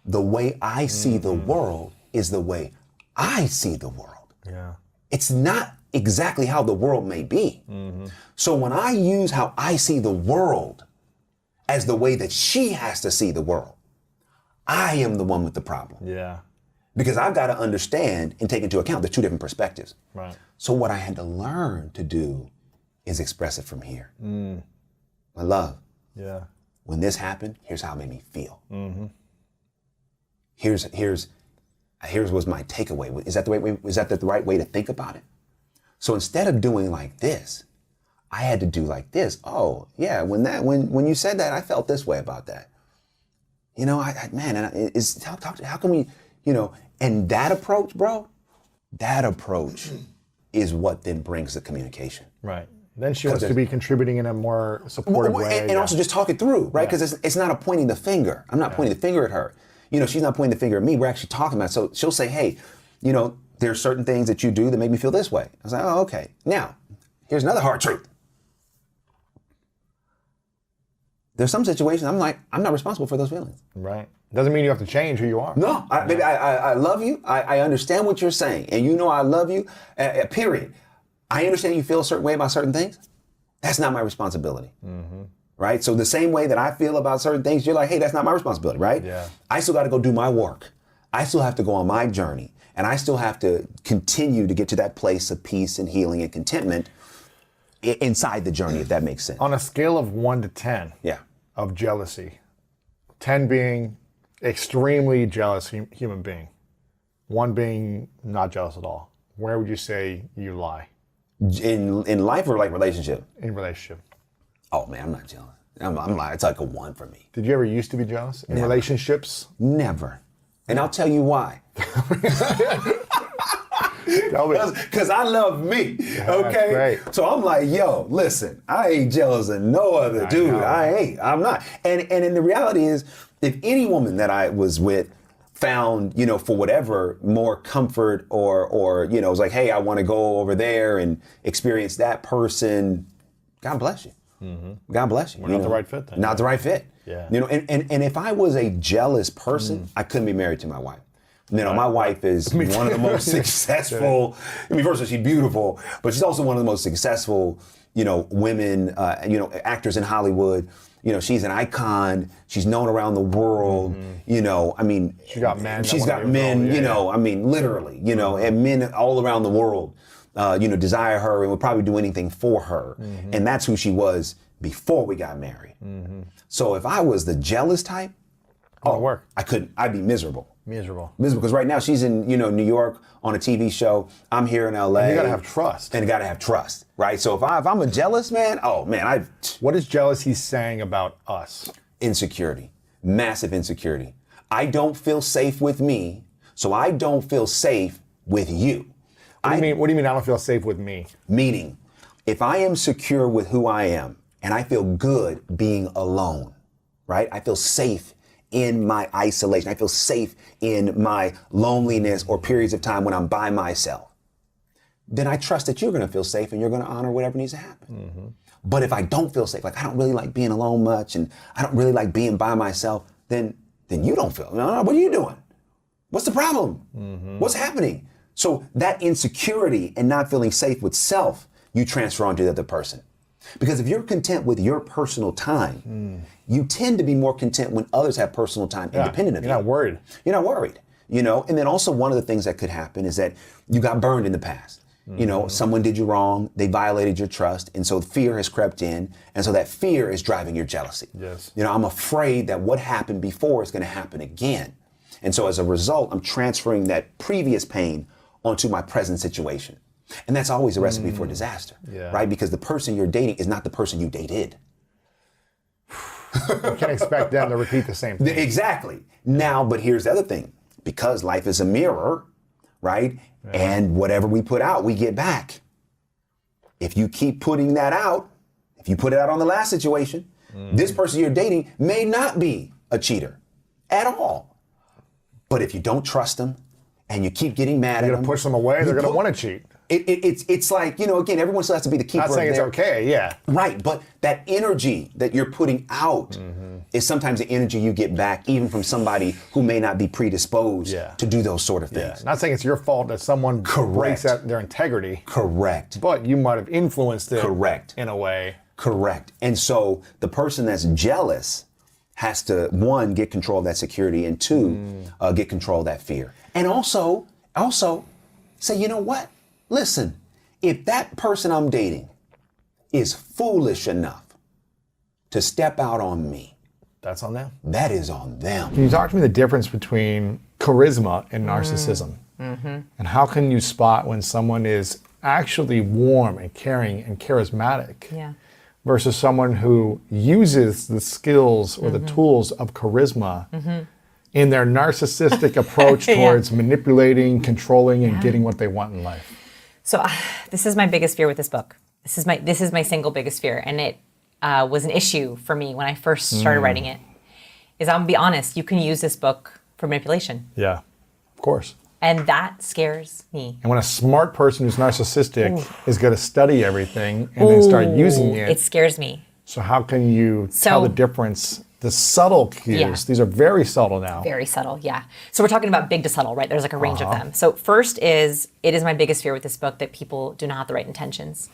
G: The way I see the world is the way I see the world.
C: Yeah.
G: It's not exactly how the world may be. So when I use how I see the world as the way that she has to see the world, I am the one with the problem.
C: Yeah.
G: Because I've got to understand and take into account the two different perspectives.
C: Right.
G: So what I had to learn to do is express it from here. My love.
C: Yeah.
G: When this happened, here's how it made me feel. Here's was my takeaway. Is that the right way to think about it? So instead of doing like this, I had to do like this. Oh yeah, when you said that, I felt this way about that. How can we, and that approach, bro, is what then brings the communication.
C: Right. Then she wants to be contributing in a more supportive way.
G: And also just talk it through, right? Because it's not a pointing the finger. I'm not pointing the finger at her. She's not pointing the finger at me. We're actually talking about it. So she'll say, hey, there's certain things that you do that make me feel this way. I was like, oh, okay. Now, here's another hard truth. There's some situations I'm like, I'm not responsible for those feelings.
C: Right. Doesn't mean you have to change who you are.
G: No, baby, I love you. I understand what you're saying. And I love you, period. I understand you feel a certain way about certain things. That's not my responsibility. Right? So the same way that I feel about certain things, you're like, hey, that's not my responsibility, right?
C: Yeah.
G: I still got to go do my work. I still have to go on my journey. And I still have to continue to get to that place of peace and healing and contentment inside the journey, if that makes sense.
C: On a scale of 1 to 10 of jealousy, 10 being extremely jealous human being, 1 being not jealous at all, where would you say you lie?
G: In life or like relationship?
C: In relationship.
G: Oh man, I'm not jealous. I'm like, it's like a 1 for me.
C: Did you ever used to be jealous in relationships?
G: Never. And I'll tell you why.
C: Tell me.
G: Because I love me, okay? So I'm like, yo, listen, I ain't jealous of no other dude. I'm not. And the reality is, if any woman that I was with found, for whatever, more comfort or was like, hey, I want to go over there and experience that person, God bless you. God bless you.
C: We're not the right fit then.
G: Not the right fit.
C: Yeah.
G: You know, and if I was a jealous person, I couldn't be married to my wife. You know, my wife is one of the most successful. I mean, first of all, she's beautiful, but she's also one of the most successful, you know, women, you know, actors in Hollywood. You know, she's an icon. She's known around the world. You know, I mean,
C: She got men.
G: she's got men. You know, I mean, literally. You know, and men all around the world, you know, desire her and would probably do anything for her. And that's who she was before we got married. So if I was the jealous type,
C: work.
G: I couldn't. I'd be miserable.
C: Miserable.
G: Because right now she's in, you know, New York on a TV show. I'm here in LA.
C: And you gotta have trust.
G: And you gotta have trust, right? So if I'm a jealous man, oh man,
C: What is jealousy saying about us?
G: insecurity, massive insecurity. I don't feel safe with me, so I don't feel safe with you.
C: What do you mean I don't feel safe with me?
G: Meaning, if I am secure with who I am and I feel good being alone, right? I feel safe in my isolation. I feel safe in my loneliness or periods of time when I'm by myself. Then I trust that you're going to feel safe and you're going to honor whatever needs to happen. But if I don't feel safe, like I don't really like being alone much and I don't really like being by myself, then you don't feel, no, what are you doing? What's the problem? What's happening? So that insecurity and not feeling safe with self, you transfer onto the other person. Because if you're content with your personal time, you tend to be more content when others have personal time independent of you.
C: You're not worried.
G: You're not worried, you know? And then also one of the things that could happen is that you got burned in the past. You know, someone did you wrong, they violated your trust, and so fear has crept in, and so that fear is driving your jealousy.
C: Yes.
G: You know, I'm afraid that what happened before is gonna happen again. And so as a result, I'm transferring that previous pain onto my present situation. And that's always a recipe for disaster, right? Because the person you're dating is not the person you dated.
C: You can't expect them to repeat the same thing.
G: Exactly. Now, but here's the other thing. Because life is a mirror, right? And whatever we put out, we get back. If you keep putting that out, if you put it out on the last situation, this person you're dating may not be a cheater at all. But if you don't trust them and you keep getting mad at them,
C: You're gonna push them away, they're gonna want to cheat.
G: It's like, you know, again, everyone still has to be the keeper
C: Not saying
G: of
C: it's
G: their,
C: okay, yeah.
G: Right, but that energy that you're putting out is sometimes the energy you get back even from somebody who may not be predisposed to do those sort of things.
C: Not saying it's your fault that someone breaks their integrity.
G: Correct.
C: But you might have influenced it in a way.
G: Correct. And so the person that's jealous has to, one, get control of that security, and two, get control of that fear. And also say, you know what? Listen, if that person I'm dating is foolish enough to step out on me,
C: that's on them.
G: That is on them.
C: Can you talk to me the difference between charisma and narcissism? And how can you spot when someone is actually warm and caring and charismatic versus someone who uses the skills or the tools of charisma in their narcissistic approach towards manipulating, controlling, and getting what they want in life?
H: So this is my biggest fear with this book. This is my single biggest fear, and it was an issue for me when I first started writing it. Is I'm gonna be honest, you can use this book for manipulation.
C: Yeah, of course.
H: And that scares me.
C: And when a smart person who's narcissistic is going to study everything and then start using it,
H: it scares me.
C: So how can you tell the difference? The subtle cues, these are very subtle now.
H: Very subtle, yeah. So we're talking about big to subtle, right? There's like a range of them. So first it is my biggest fear with this book that people do not have the right intentions.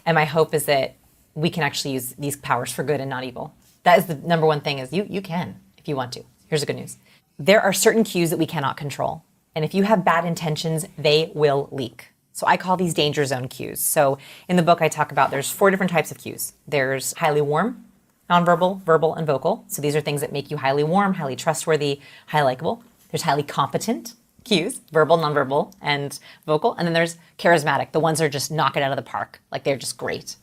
H: And my hope is that we can actually use these powers for good and not evil. That is the number one thing, is you can, if you want to. Here's the good news. There are certain cues that we cannot control. And if you have bad intentions, they will leak. So I call these danger zone cues. So in the book I talk about, there's 4 different types of cues. There's highly warm, nonverbal, verbal, and vocal. So these are things that make you highly warm, highly trustworthy, highly likable. There's highly competent cues, verbal, nonverbal, and vocal. And then there's charismatic, the ones that are just knock it out of the park. Like they're just great.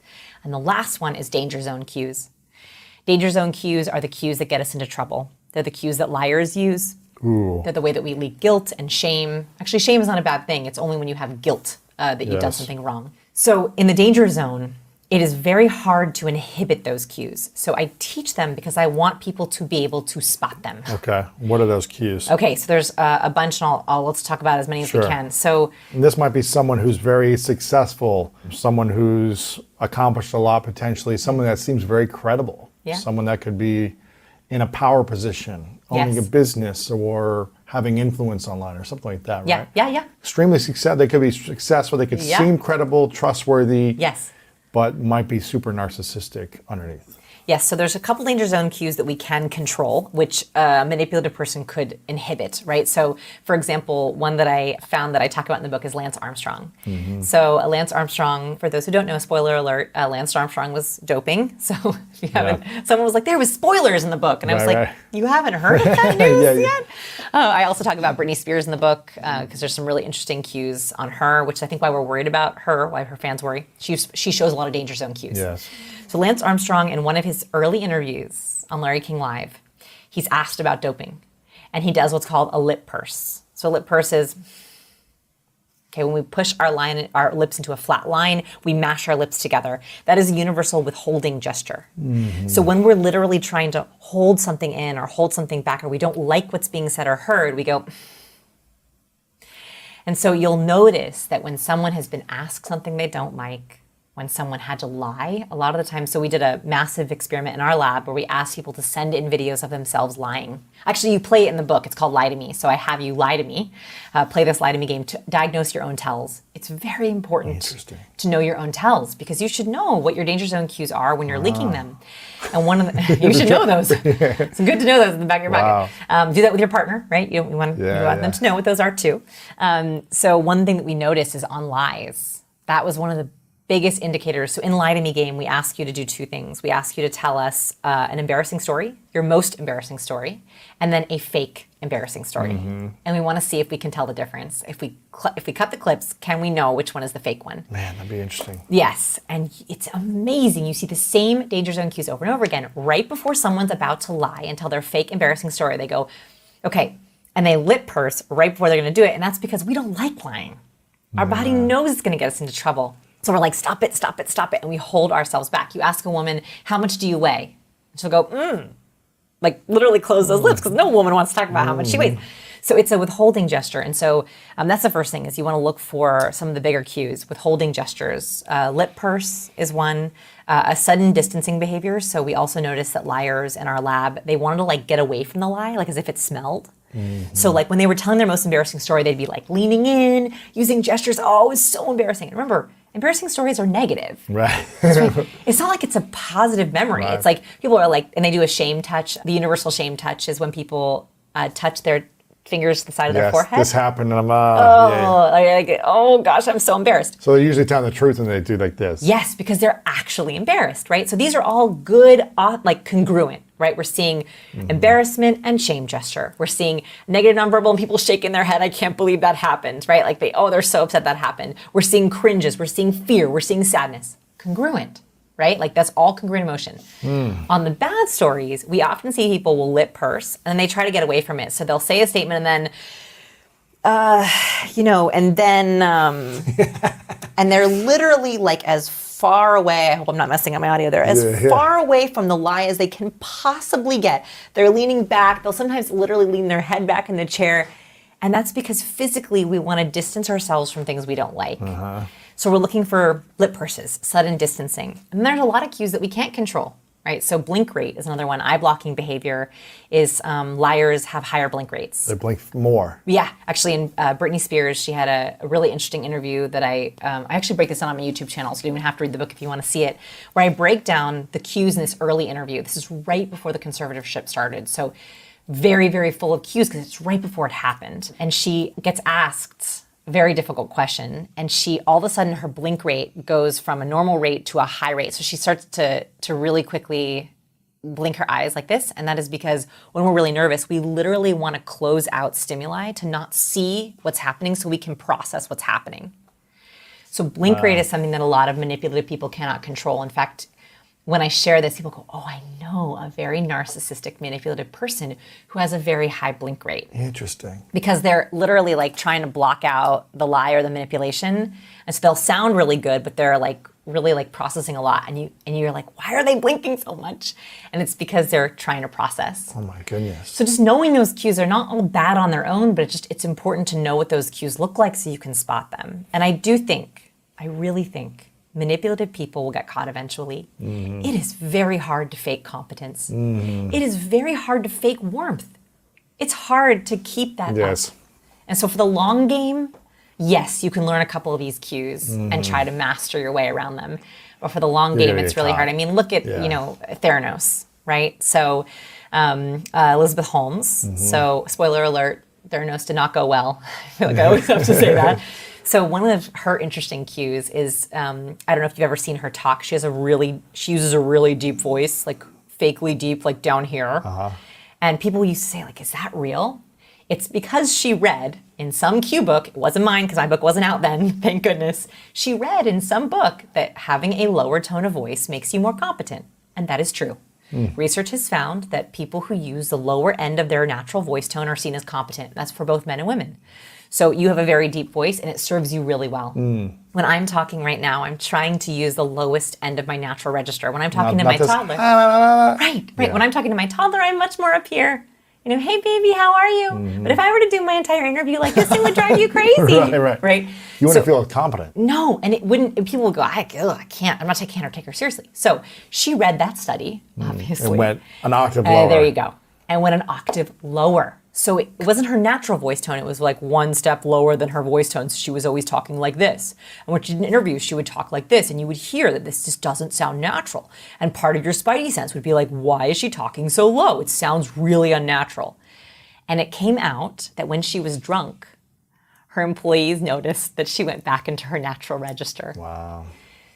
H: And the last one is danger zone cues. Danger zone cues are the cues that get us into trouble. They're the cues that liars use. They're the way that we leak guilt and shame. Actually, shame is not a bad thing. It's only when you have guilt that you've done something wrong. So in the danger zone, it is very hard to inhibit those cues. So I teach them because I want people to be able to spot them.
C: Okay. What are those cues?
H: Okay, so there's a bunch, and let's talk about as many as we
C: Sure.
H: can. So
C: And this might be someone who's very successful, someone who's accomplished a lot potentially, someone that seems very credible,
H: Yeah.
C: someone that could be in a power position, owning
H: Yes.
C: a business or having influence online or something like that,
H: yeah,
C: right?
H: yeah.
C: Extremely successful. They could be successful. They could
H: Yeah.
C: seem credible, trustworthy,
H: Yes.
C: but might be super narcissistic underneath.
H: Yes, so there's a couple danger zone cues that we can control, which a manipulative person could inhibit, right? So, for example, one that I found that I talk about in the book is Lance Armstrong. So, Lance Armstrong, for those who don't know, spoiler alert, Lance Armstrong was doping. So, if you haven't, someone was like, there was spoilers in the book. And I was
C: Right,
H: like,
C: right.
H: you haven't heard of that news
C: Yeah, yeah.
H: yet? I also talk about Britney Spears in the book because there's some really interesting cues on her, which I think why we're worried about her, why her fans worry. She shows a lot of danger zone cues.
C: Yes.
H: So Lance Armstrong, in one of his early interviews on Larry King Live, he's asked about doping. And he does what's called a lip purse. So a lip purse is, okay, when we push our lips into a flat line, we mash our lips together. That is a universal withholding gesture. So when we're literally trying to hold something in or hold something back, or we don't like what's being said or heard, we go. And so you'll notice that when someone has been asked something they don't like, when someone had to lie, a lot of the time, so we did a massive experiment in our lab where we asked people to send in videos of themselves lying. Actually, you play it in the book. It's called Lie to Me. So I have you lie to me, play this lie to me game to diagnose your own tells. It's very important to know your own tells because you should know what your danger zone cues are when you're leaking them. And one of the, you should know those. It's good to know those in the back of your pocket. Do that with your partner, right? You want them to know what those are too. So one thing that we noticed is on lies. That was one of the biggest indicators. So in Lie to Me game, we ask you to do two things. We ask you to tell us an embarrassing story, your most embarrassing story, and then a fake embarrassing story. And we want to see if we can tell the difference. If we cut the clips, can we know which one is the fake one?
C: Man, that'd be interesting.
H: Yes, and it's amazing. You see the same danger zone cues over and over again. Right before someone's about to lie and tell their fake embarrassing story, they go, okay, and they lip purse right before they're going to do it. And that's because we don't like lying. Our body knows it's going to get us into trouble. So we're like, stop it, stop it, stop it. And we hold ourselves back. You ask a woman, how much do you weigh? And she'll go, like literally close those lips because no woman wants to talk about how much she weighs. So it's a withholding gesture. And so that's the first thing is you want to look for some of the bigger cues, withholding gestures. Lip purse is one, a sudden distancing behavior. So we also noticed that liars in our lab, they wanted to like get away from the lie, like as if it smelled. So like when they were telling their most embarrassing story, they'd be like leaning in, using gestures. Oh, it was so embarrassing. And remember, embarrassing stories are negative.
C: Right.
H: It's not like it's a positive memory.
C: Right.
H: It's like people are like, and they do a shame touch. The universal shame touch is when people touch their fingers to the side of their forehead.
C: This happened and I'm
H: Like, oh gosh, I'm so embarrassed.
C: So they're usually telling the truth when they do like this.
H: Yes, because they're actually embarrassed, right? So these are all good, like congruent, right? We're seeing embarrassment and shame gesture. We're seeing negative nonverbal and people shaking their head. I can't believe that happened, right? Like they're so upset that happened. We're seeing cringes. We're seeing fear. We're seeing sadness. Congruent, right? Like that's all congruent emotion. On the bad stories, we often see people will lip purse and then they try to get away from it. So they'll say a statement and then, and they're literally like as far away, I hope I'm not messing up my audio there, as far away from the lie as they can possibly get. They're leaning back. They'll sometimes literally lean their head back in the chair. And that's because physically we want to distance ourselves from things we don't like. So we're looking for lip purses, sudden distancing. And there's a lot of cues that we can't control, right? So blink rate is another one. Eye blocking behavior is liars have higher blink rates.
C: They blink more.
H: Yeah, actually, in Britney Spears, she had a really interesting interview that I actually break this down on my YouTube channel, so you don't even have to read the book if you want to see it, where I break down the cues in this early interview. This is right before the conservatorship started, so very, very full of cues because it's right before it happened. And she gets asked a very difficult question, and she, all of a sudden, her blink rate goes from a normal rate to a high rate. So she starts to really quickly blink her eyes like this, and that is because when we're really nervous, we literally want to close out stimuli to not see what's happening so we can process what's happening. So blink rate is something that a lot of manipulative people cannot control. In fact, when I share this, people go, oh, I know a very narcissistic, manipulative person who has a very high blink rate.
C: Interesting.
H: Because they're literally like trying to block out the lie or the manipulation. And so they'll sound really good, but they're like really like processing a lot, and you're like, why are they blinking so much? And it's because they're trying to process.
B: Oh my goodness.
H: So just knowing those cues are not all bad on their own, but it's important to know what those cues look like so you can spot them. And I really think manipulative people will get caught eventually. It is very hard to fake competence. It is very hard to fake warmth. It's hard to keep that up. And so for the long game, yes, you can learn a couple of these cues and try to master your way around them. But for the long game, it's really hard. I mean, look at, Theranos, right? So Elizabeth Holmes. So spoiler alert, Theranos did not go well. I feel like I always have to say that. So one of her interesting cues is, I don't know if you've ever seen her talk. She uses a really deep voice, like fakely deep, like down here. And people used to say, like, is that real? It's because she read in some cue book, it wasn't mine because my book wasn't out then, thank goodness. She read in some book that having a lower tone of voice makes you more competent. And that is true. Research has found that people who use the lower end of their natural voice tone are seen as competent. That's for both men and women. So you have a very deep voice and it serves you really well. When I'm talking right now, I'm trying to use the lowest end of my natural register. When I'm talking to my toddler, right. When I'm talking to my toddler, I'm much more up here. Hey baby, how are you? But if I were to do my entire interview like this, it would drive you crazy. Right.
B: You wouldn't feel competent.
H: No, and it wouldn't. And people would go, I can't. I'm not saying I can't or take her seriously. So she read that study, obviously,
B: and went an octave lower.
H: There you go, and went an octave lower. So it wasn't her natural voice tone. It was like one step lower than her voice tone. So she was always talking like this. And when she did an interview, she would talk like this. And you would hear that this just doesn't sound natural. And part of your spidey sense would be like, why is she talking so low? It sounds really unnatural. And it came out that when she was drunk, her employees noticed that she went back into her natural register.
B: Wow.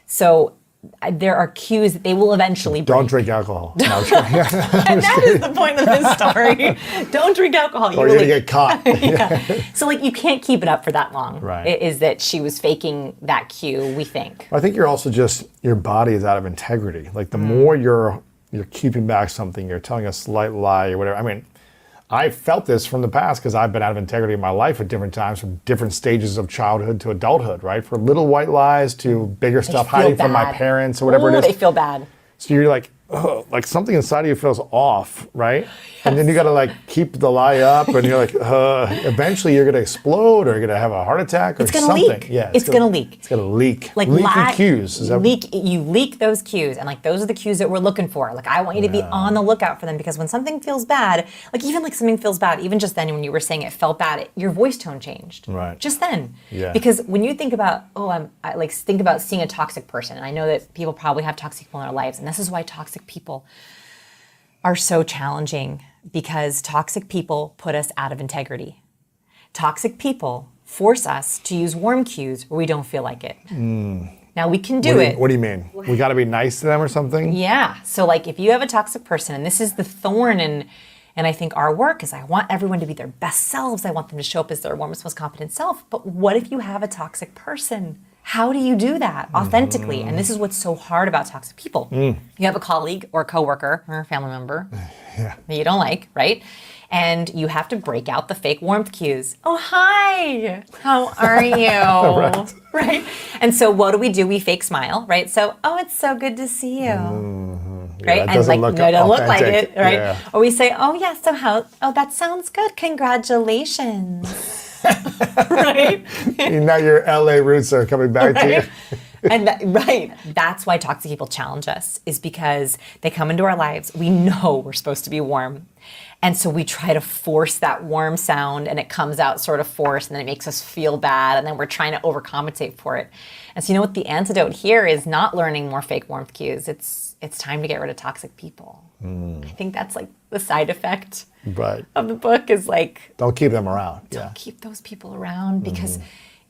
H: So there are cues that they will eventually break.
B: Don't drink alcohol. No,
H: and that is the point of this story. Don't drink alcohol.
B: Or you're going to get caught.
H: So like you can't keep it up for that long.
B: Right.
H: It is that she was faking that cue, we think.
B: I think you're also just, your body is out of integrity. Like the more you're keeping back something, you're telling a slight lie or whatever. I mean, I felt this from the past because I've been out of integrity in my life at different times, from different stages of childhood to adulthood, right? For little white lies to bigger stuff, hiding from my parents or whatever it is.
H: They feel bad.
B: So you're like, oh, like something inside of you feels off, right? Yes. And then you got to like keep the lie up, and you're like, eventually you're going to explode, or you're going to have a heart attack, or
H: it's gonna
B: something.
H: Leak.
B: Yeah,
H: it's going to leak.
B: It's going to leak.
H: Like
B: leaking cues.
H: You leak those cues, and like those are the cues that we're looking for. Like I want you to be on the lookout for them, because when something feels bad, like something feels bad, even just then when you were saying it felt bad, your voice tone changed.
B: Right.
H: Just then.
B: Yeah.
H: Because when you think about, think about seeing a toxic person, and I know that people probably have toxic people in their lives, and this is why toxic people are so challenging, because toxic people put us out of integrity. Toxic people force us to use warm cues where we don't feel like it. Now we can do it.
B: What do you mean? We got to be nice to them or something?
H: Yeah. So like if you have a toxic person, and this is the thorn in I think our work is, I want everyone to be their best selves. I want them to show up as their warmest, most competent self. But what if you have a toxic person? How do you do that authentically? And this is what's so hard about toxic people. You have a colleague or a coworker or a family member that you don't like, right? And you have to break out the fake warmth cues. Oh, hi, how are you? Right? And so what do? We fake smile, right? So, oh, it's so good to see you. Right?
B: Yeah,
H: and like, no, it doesn't look like it, right?
B: Yeah.
H: Or we say, oh yeah, so that sounds good, congratulations. Right?
B: Now your LA roots are coming back to you.
H: And that's why toxic people challenge us, is because they come into our lives. We know we're supposed to be warm. And so we try to force that warm sound, and it comes out sort of forced, and then it makes us feel bad, and then we're trying to overcompensate for it. And so you know what the antidote here is? Not learning more fake warmth cues. It's time to get rid of toxic people. I think that's like the side effect of the book, is like,
B: don't keep them around.
H: Don't keep those people around, because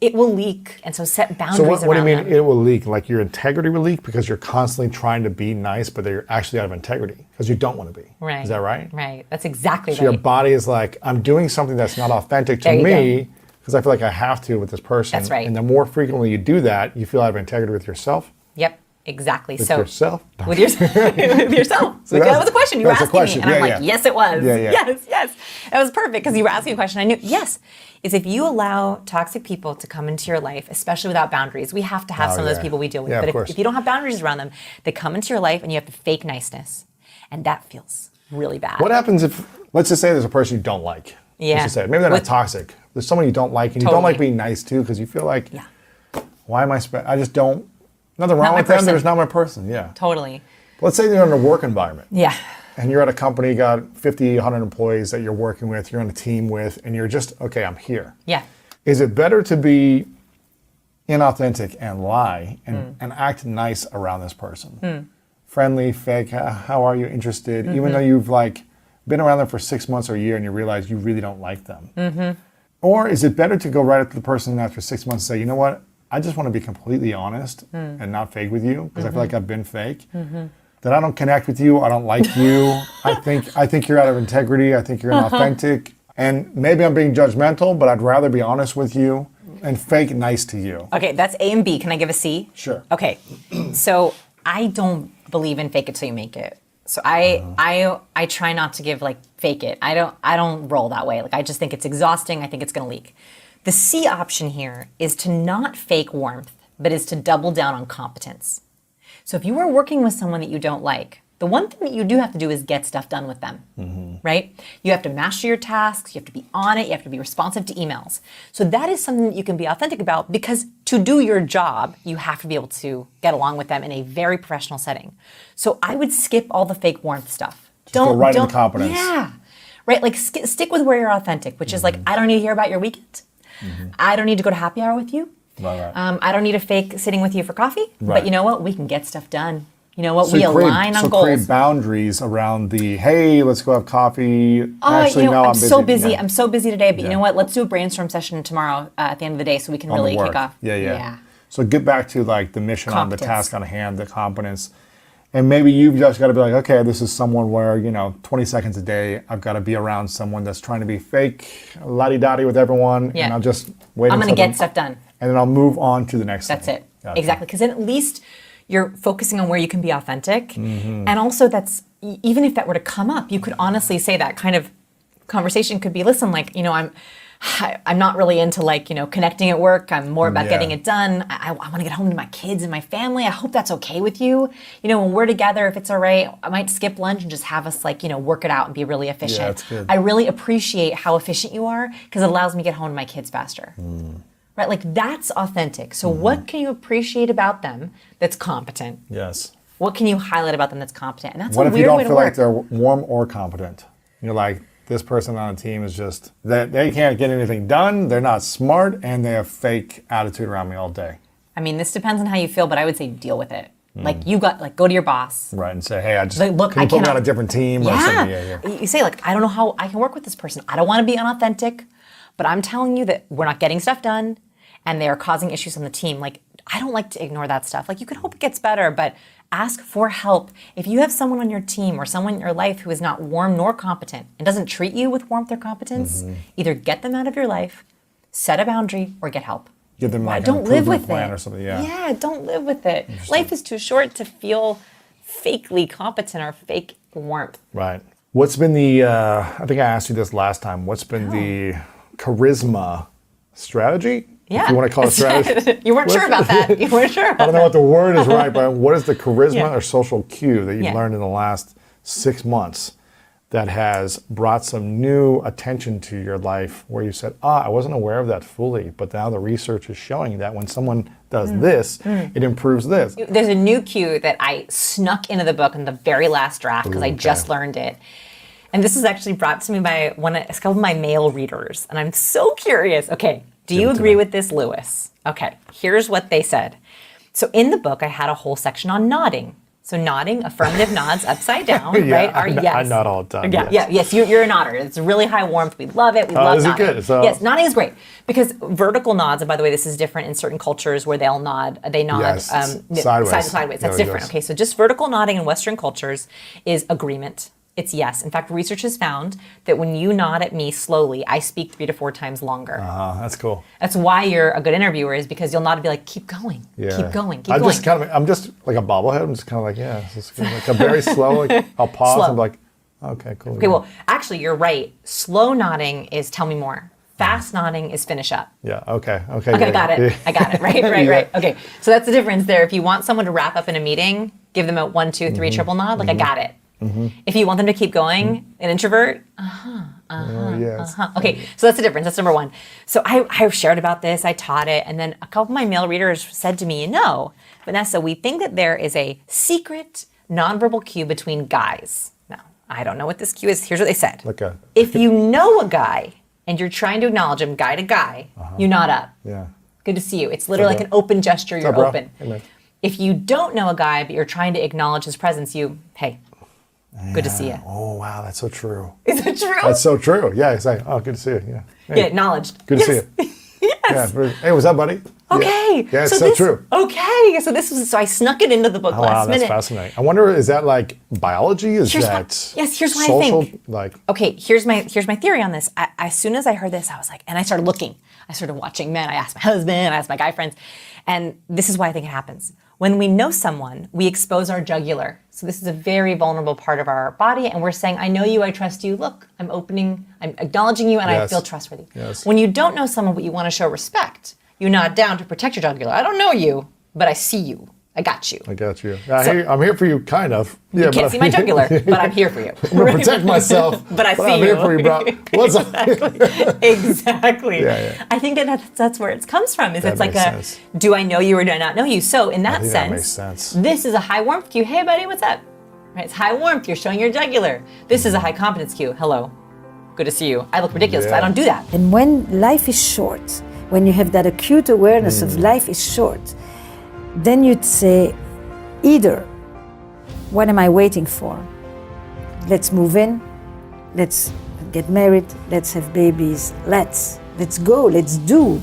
H: it will leak. And so set boundaries around them.
B: So what do you mean it will leak? Like your integrity will leak because you're constantly trying to be nice, but you're actually out of integrity because you don't want to be.
H: Right.
B: Is that right?
H: Right. That's exactly
B: so
H: right.
B: Your body is like, I'm doing something that's not authentic to me because I feel like I have to with this person.
H: That's right.
B: And the more frequently you do that, you feel out of integrity with yourself.
H: Yep. Exactly.
B: With
H: so
B: yourself?
H: with yourself. With yourself. So that was a question you were
B: that's a
H: asking
B: question.
H: me. And
B: Yeah,
H: I'm like,
B: yeah.
H: yes, it was.
B: Yeah, yeah.
H: Yes. It was perfect because you were asking a question. I knew, yes. Is if you allow toxic people to come into your life, especially without boundaries, we have to have some of those people we deal with.
B: Yeah,
H: but
B: of course.
H: if you don't have boundaries around them, they come into your life and you have to fake niceness. And that feels really bad.
B: What happens if, let's just say there's a person you don't like.
H: Yeah.
B: Let's just say, maybe they're not toxic. There's someone you don't like, and you don't like being nice to because you feel like, why am I just don't, nothing wrong with them, they're just not my person. Yeah.
H: Totally.
B: Let's say you're in a work environment.
H: Yeah.
B: And you're at a company, you got 50, 100 employees that you're working with, you're on a team with, and you're just, okay, I'm here.
H: Yeah.
B: Is it better to be inauthentic and lie and act nice around this person? Friendly, fake, how are you, interested, even though you've like been around them for 6 months or a year and you realize you really don't like them? Or is it better to go right up to the person after 6 months and say, you know what, I just want to be completely honest and not fake with you because I feel like I've been fake. That I don't connect with you, I don't like you, I think you're out of integrity, I think you're inauthentic, and maybe I'm being judgmental, but I'd rather be honest with you and fake nice to you.
H: Okay, that's A and B. Can I give a C?
B: Sure.
H: Okay, so I don't believe in fake it till you make it. So I try not to give like fake it. I don't roll that way. Like I just think it's exhausting. I think it's gonna leak. The C option here is to not fake warmth, but is to double down on competence. So if you are working with someone that you don't like, the one thing that you do have to do is get stuff done with them, right? You have to master your tasks, you have to be on it, you have to be responsive to emails. So that is something that you can be authentic about because to do your job, you have to be able to get along with them in a very professional setting. So I would skip all the fake warmth stuff.
B: Go right into competence.
H: Yeah, right, like stick with where you're authentic, which is like, I don't need to hear about your weekend. I don't need to go to happy hour with you.
B: Right.
H: I don't need a fake sitting with you for coffee,
B: Right.
H: but you know what? We can get stuff done. You know what?
B: So
H: we
B: create-
H: align on
B: so
H: goals.
B: create boundaries around the, hey, let's go have coffee.
H: Oh,
B: no,
H: I'm so busy.
B: Yeah.
H: I'm so busy today, but you know what? Let's do a brainstorm session tomorrow at the end of the day so we can
B: On the
H: really
B: work.
H: kick off.
B: Yeah. So get back to like the mission on the
H: Competence.
B: task on hand, the competence. And maybe you've just got to be like, okay, this is someone where, 20 seconds a day, I've got to be around someone that's trying to be fake, la-di-da-di with everyone,
H: Yeah.
B: and I'll just wait
H: I'm going
B: until
H: to get stuff done.
B: and then I'll move on to the next
H: That's
B: thing.
H: it.
B: Gotcha.
H: Exactly. Because then at least you're focusing on where you can be authentic. And also that's, even if that were to come up, you could honestly say that kind of conversation could be, listen, like, I'm not really into like, connecting at work. I'm more about getting it done. I want to get home to my kids and my family. I hope that's okay with you. When we're together, if it's all right, I might skip lunch and just have us like, work it out and be really efficient.
B: Yeah, that's good.
H: I really appreciate how efficient you are because it allows me to get home to my kids faster. Right? Like that's authentic. So what can you appreciate about them that's competent?
B: Yes.
H: What can you highlight about them that's competent? And that's
B: What
H: a
B: if you
H: weird
B: don't
H: way to
B: feel
H: work.
B: like they're warm or competent? You're like, this person on a team is just, they can't get anything done, they're not smart, and they have fake attitude around me all day.
H: I mean, this depends on how you feel, but I would say deal with it. Like you got, like go to your boss.
B: Right, and say, hey,
H: Like, look,
B: can you
H: I
B: put me
H: cannot-
B: on a different team or something? Yeah.
H: You say like, I don't know how I can work with this person. I don't want to be unauthentic, but I'm telling you that we're not getting stuff done and they are causing issues on the team. Like, I don't like to ignore that stuff. Like you can hope it gets better, but ask for help. If you have someone on your team or someone in your life who is not warm nor competent and doesn't treat you with warmth or competence, either get them out of your life, set a boundary, or get help.
B: Give them like
H: Don't
B: an
H: live
B: improvement
H: with
B: plan
H: it.
B: or something, yeah.
H: Yeah, don't live with it. Life is too short to feel fakely competent or fake warmth.
B: Right. What's been the, I think I asked you this last time, what's been the charisma strategy?
H: Yeah.
B: If you want to call it strategy.
H: You weren't sure about that. You weren't sure
B: I
H: about
B: don't know what the word is right, but what is the charisma
H: Yeah.
B: or social cue that you've
H: Yeah.
B: learned in the last 6 months that has brought some new attention to your life where you said, I wasn't aware of that fully, but now the research is showing that when someone does this, it improves this.
H: There's a new cue that I snuck into the book in the very last draft because I just learned it. And this was actually brought to me by a couple of my male readers. And I'm so curious. Okay, do you agree with this, Lewis? Okay, here's what they said. So in the book, I had a whole section on nodding. So nodding, affirmative nods upside down, right? Are yes.
B: I nod all the time.
H: Yes, you're a nodder. It's really high warmth. We love it. We love
B: is it
H: nodding.
B: good? So-
H: Yes, nodding is great because vertical nods. And by the way, this is different in certain cultures where they'll nod. They nod
B: Yes,
H: side
B: sideways.
H: to sideways. That's
B: There it
H: different.
B: goes.
H: Okay, so just vertical nodding in Western cultures is agreement. It's yes. In fact, research has found that when you nod at me slowly, I speak 3 to 4 times longer.
C: That's cool.
H: That's why you're a good interviewer, is because you'll nod and be like, keep going, keep going, keep going.
C: I'm just like a bobblehead. I'm just kind of like, yeah, this is good. Like a very slow, like I'll pause
H: Slow.
C: and be like, okay, cool.
H: Okay, well, actually, you're right. Slow nodding is tell me more. Fast nodding is finish up.
C: Yeah, okay.
H: Okay, I got it. I got it. Right. Okay, so that's the difference there. If you want someone to wrap up in a meeting, give them a 1, 2, 3 triple nod, like I got it. If you want them to keep going, an introvert, Okay, so that's the difference. That's number one. So I shared about this, I taught it, and then a couple of my male readers said to me, no, Vanessa, we think that there is a secret nonverbal cue between guys. Now, I don't know what this cue is. Here's what they said.
C: Okay.
H: If you know a guy and you're trying to acknowledge him guy to guy, you nod up.
C: Yeah.
H: Good to see you. It's literally like an open gesture. You're
C: bro?
H: open.
C: Hey, man.
H: If you don't know a guy, but you're trying to acknowledge his presence, hey, good to see you.
C: Oh, wow, that's so true.
H: Is it true?
C: That's so true. Yeah, it's like, oh, good to see you. Yeah. Hey,
H: Get acknowledged.
C: good to see you.
H: Yes.
C: Yeah. Hey, what's up, buddy?
H: Okay.
C: Yeah, it's so true.
H: Okay. So I snuck it into the book
C: Oh,
H: last
C: wow, that's
H: minute.
C: fascinating. I wonder, is that like biology? Is
H: Here's
C: that
H: here's why I
C: social?
H: think.
C: Like,
H: Okay, here's my theory on this. As soon as I heard this, I was like, and I started looking. I started watching men. I asked my husband, I asked my guy friends. And this is why I think it happens. When we know someone, we expose our jugular. So this is a very vulnerable part of our body. And we're saying, I know you, I trust you. Look, I'm acknowledging you, and I
C: Yes.
H: feel trustworthy.
C: Yes.
H: When you don't know someone, but you want to show respect, you nod down to protect your jugular. I don't know you, but I see you. I got you.
C: I got you. I'm here for you, kind of. Yeah,
H: You can't see my jugular, but I'm here for you.
C: I'm gonna protect myself.
H: But I see
C: I'm
H: you.
C: here for you, bro. What's up?
H: Exactly.
C: Yeah.
H: I think that's where it comes from. Is
C: That
H: it's like
C: makes
H: a,
C: sense.
H: do I know you or do I not know you? So in that
C: think
H: sense,
C: that makes sense.
H: this is a high warmth cue. Hey, buddy, what's up? Right? It's high warmth. You're showing your jugular. This is a high confidence cue. Hello. Good to see you. I look ridiculous, but I don't do that.
I: And when life is short, when you have that acute awareness of life is short, then you'd say, either, what am I waiting for? Let's move in, let's get married, let's have babies, let's go, let's do.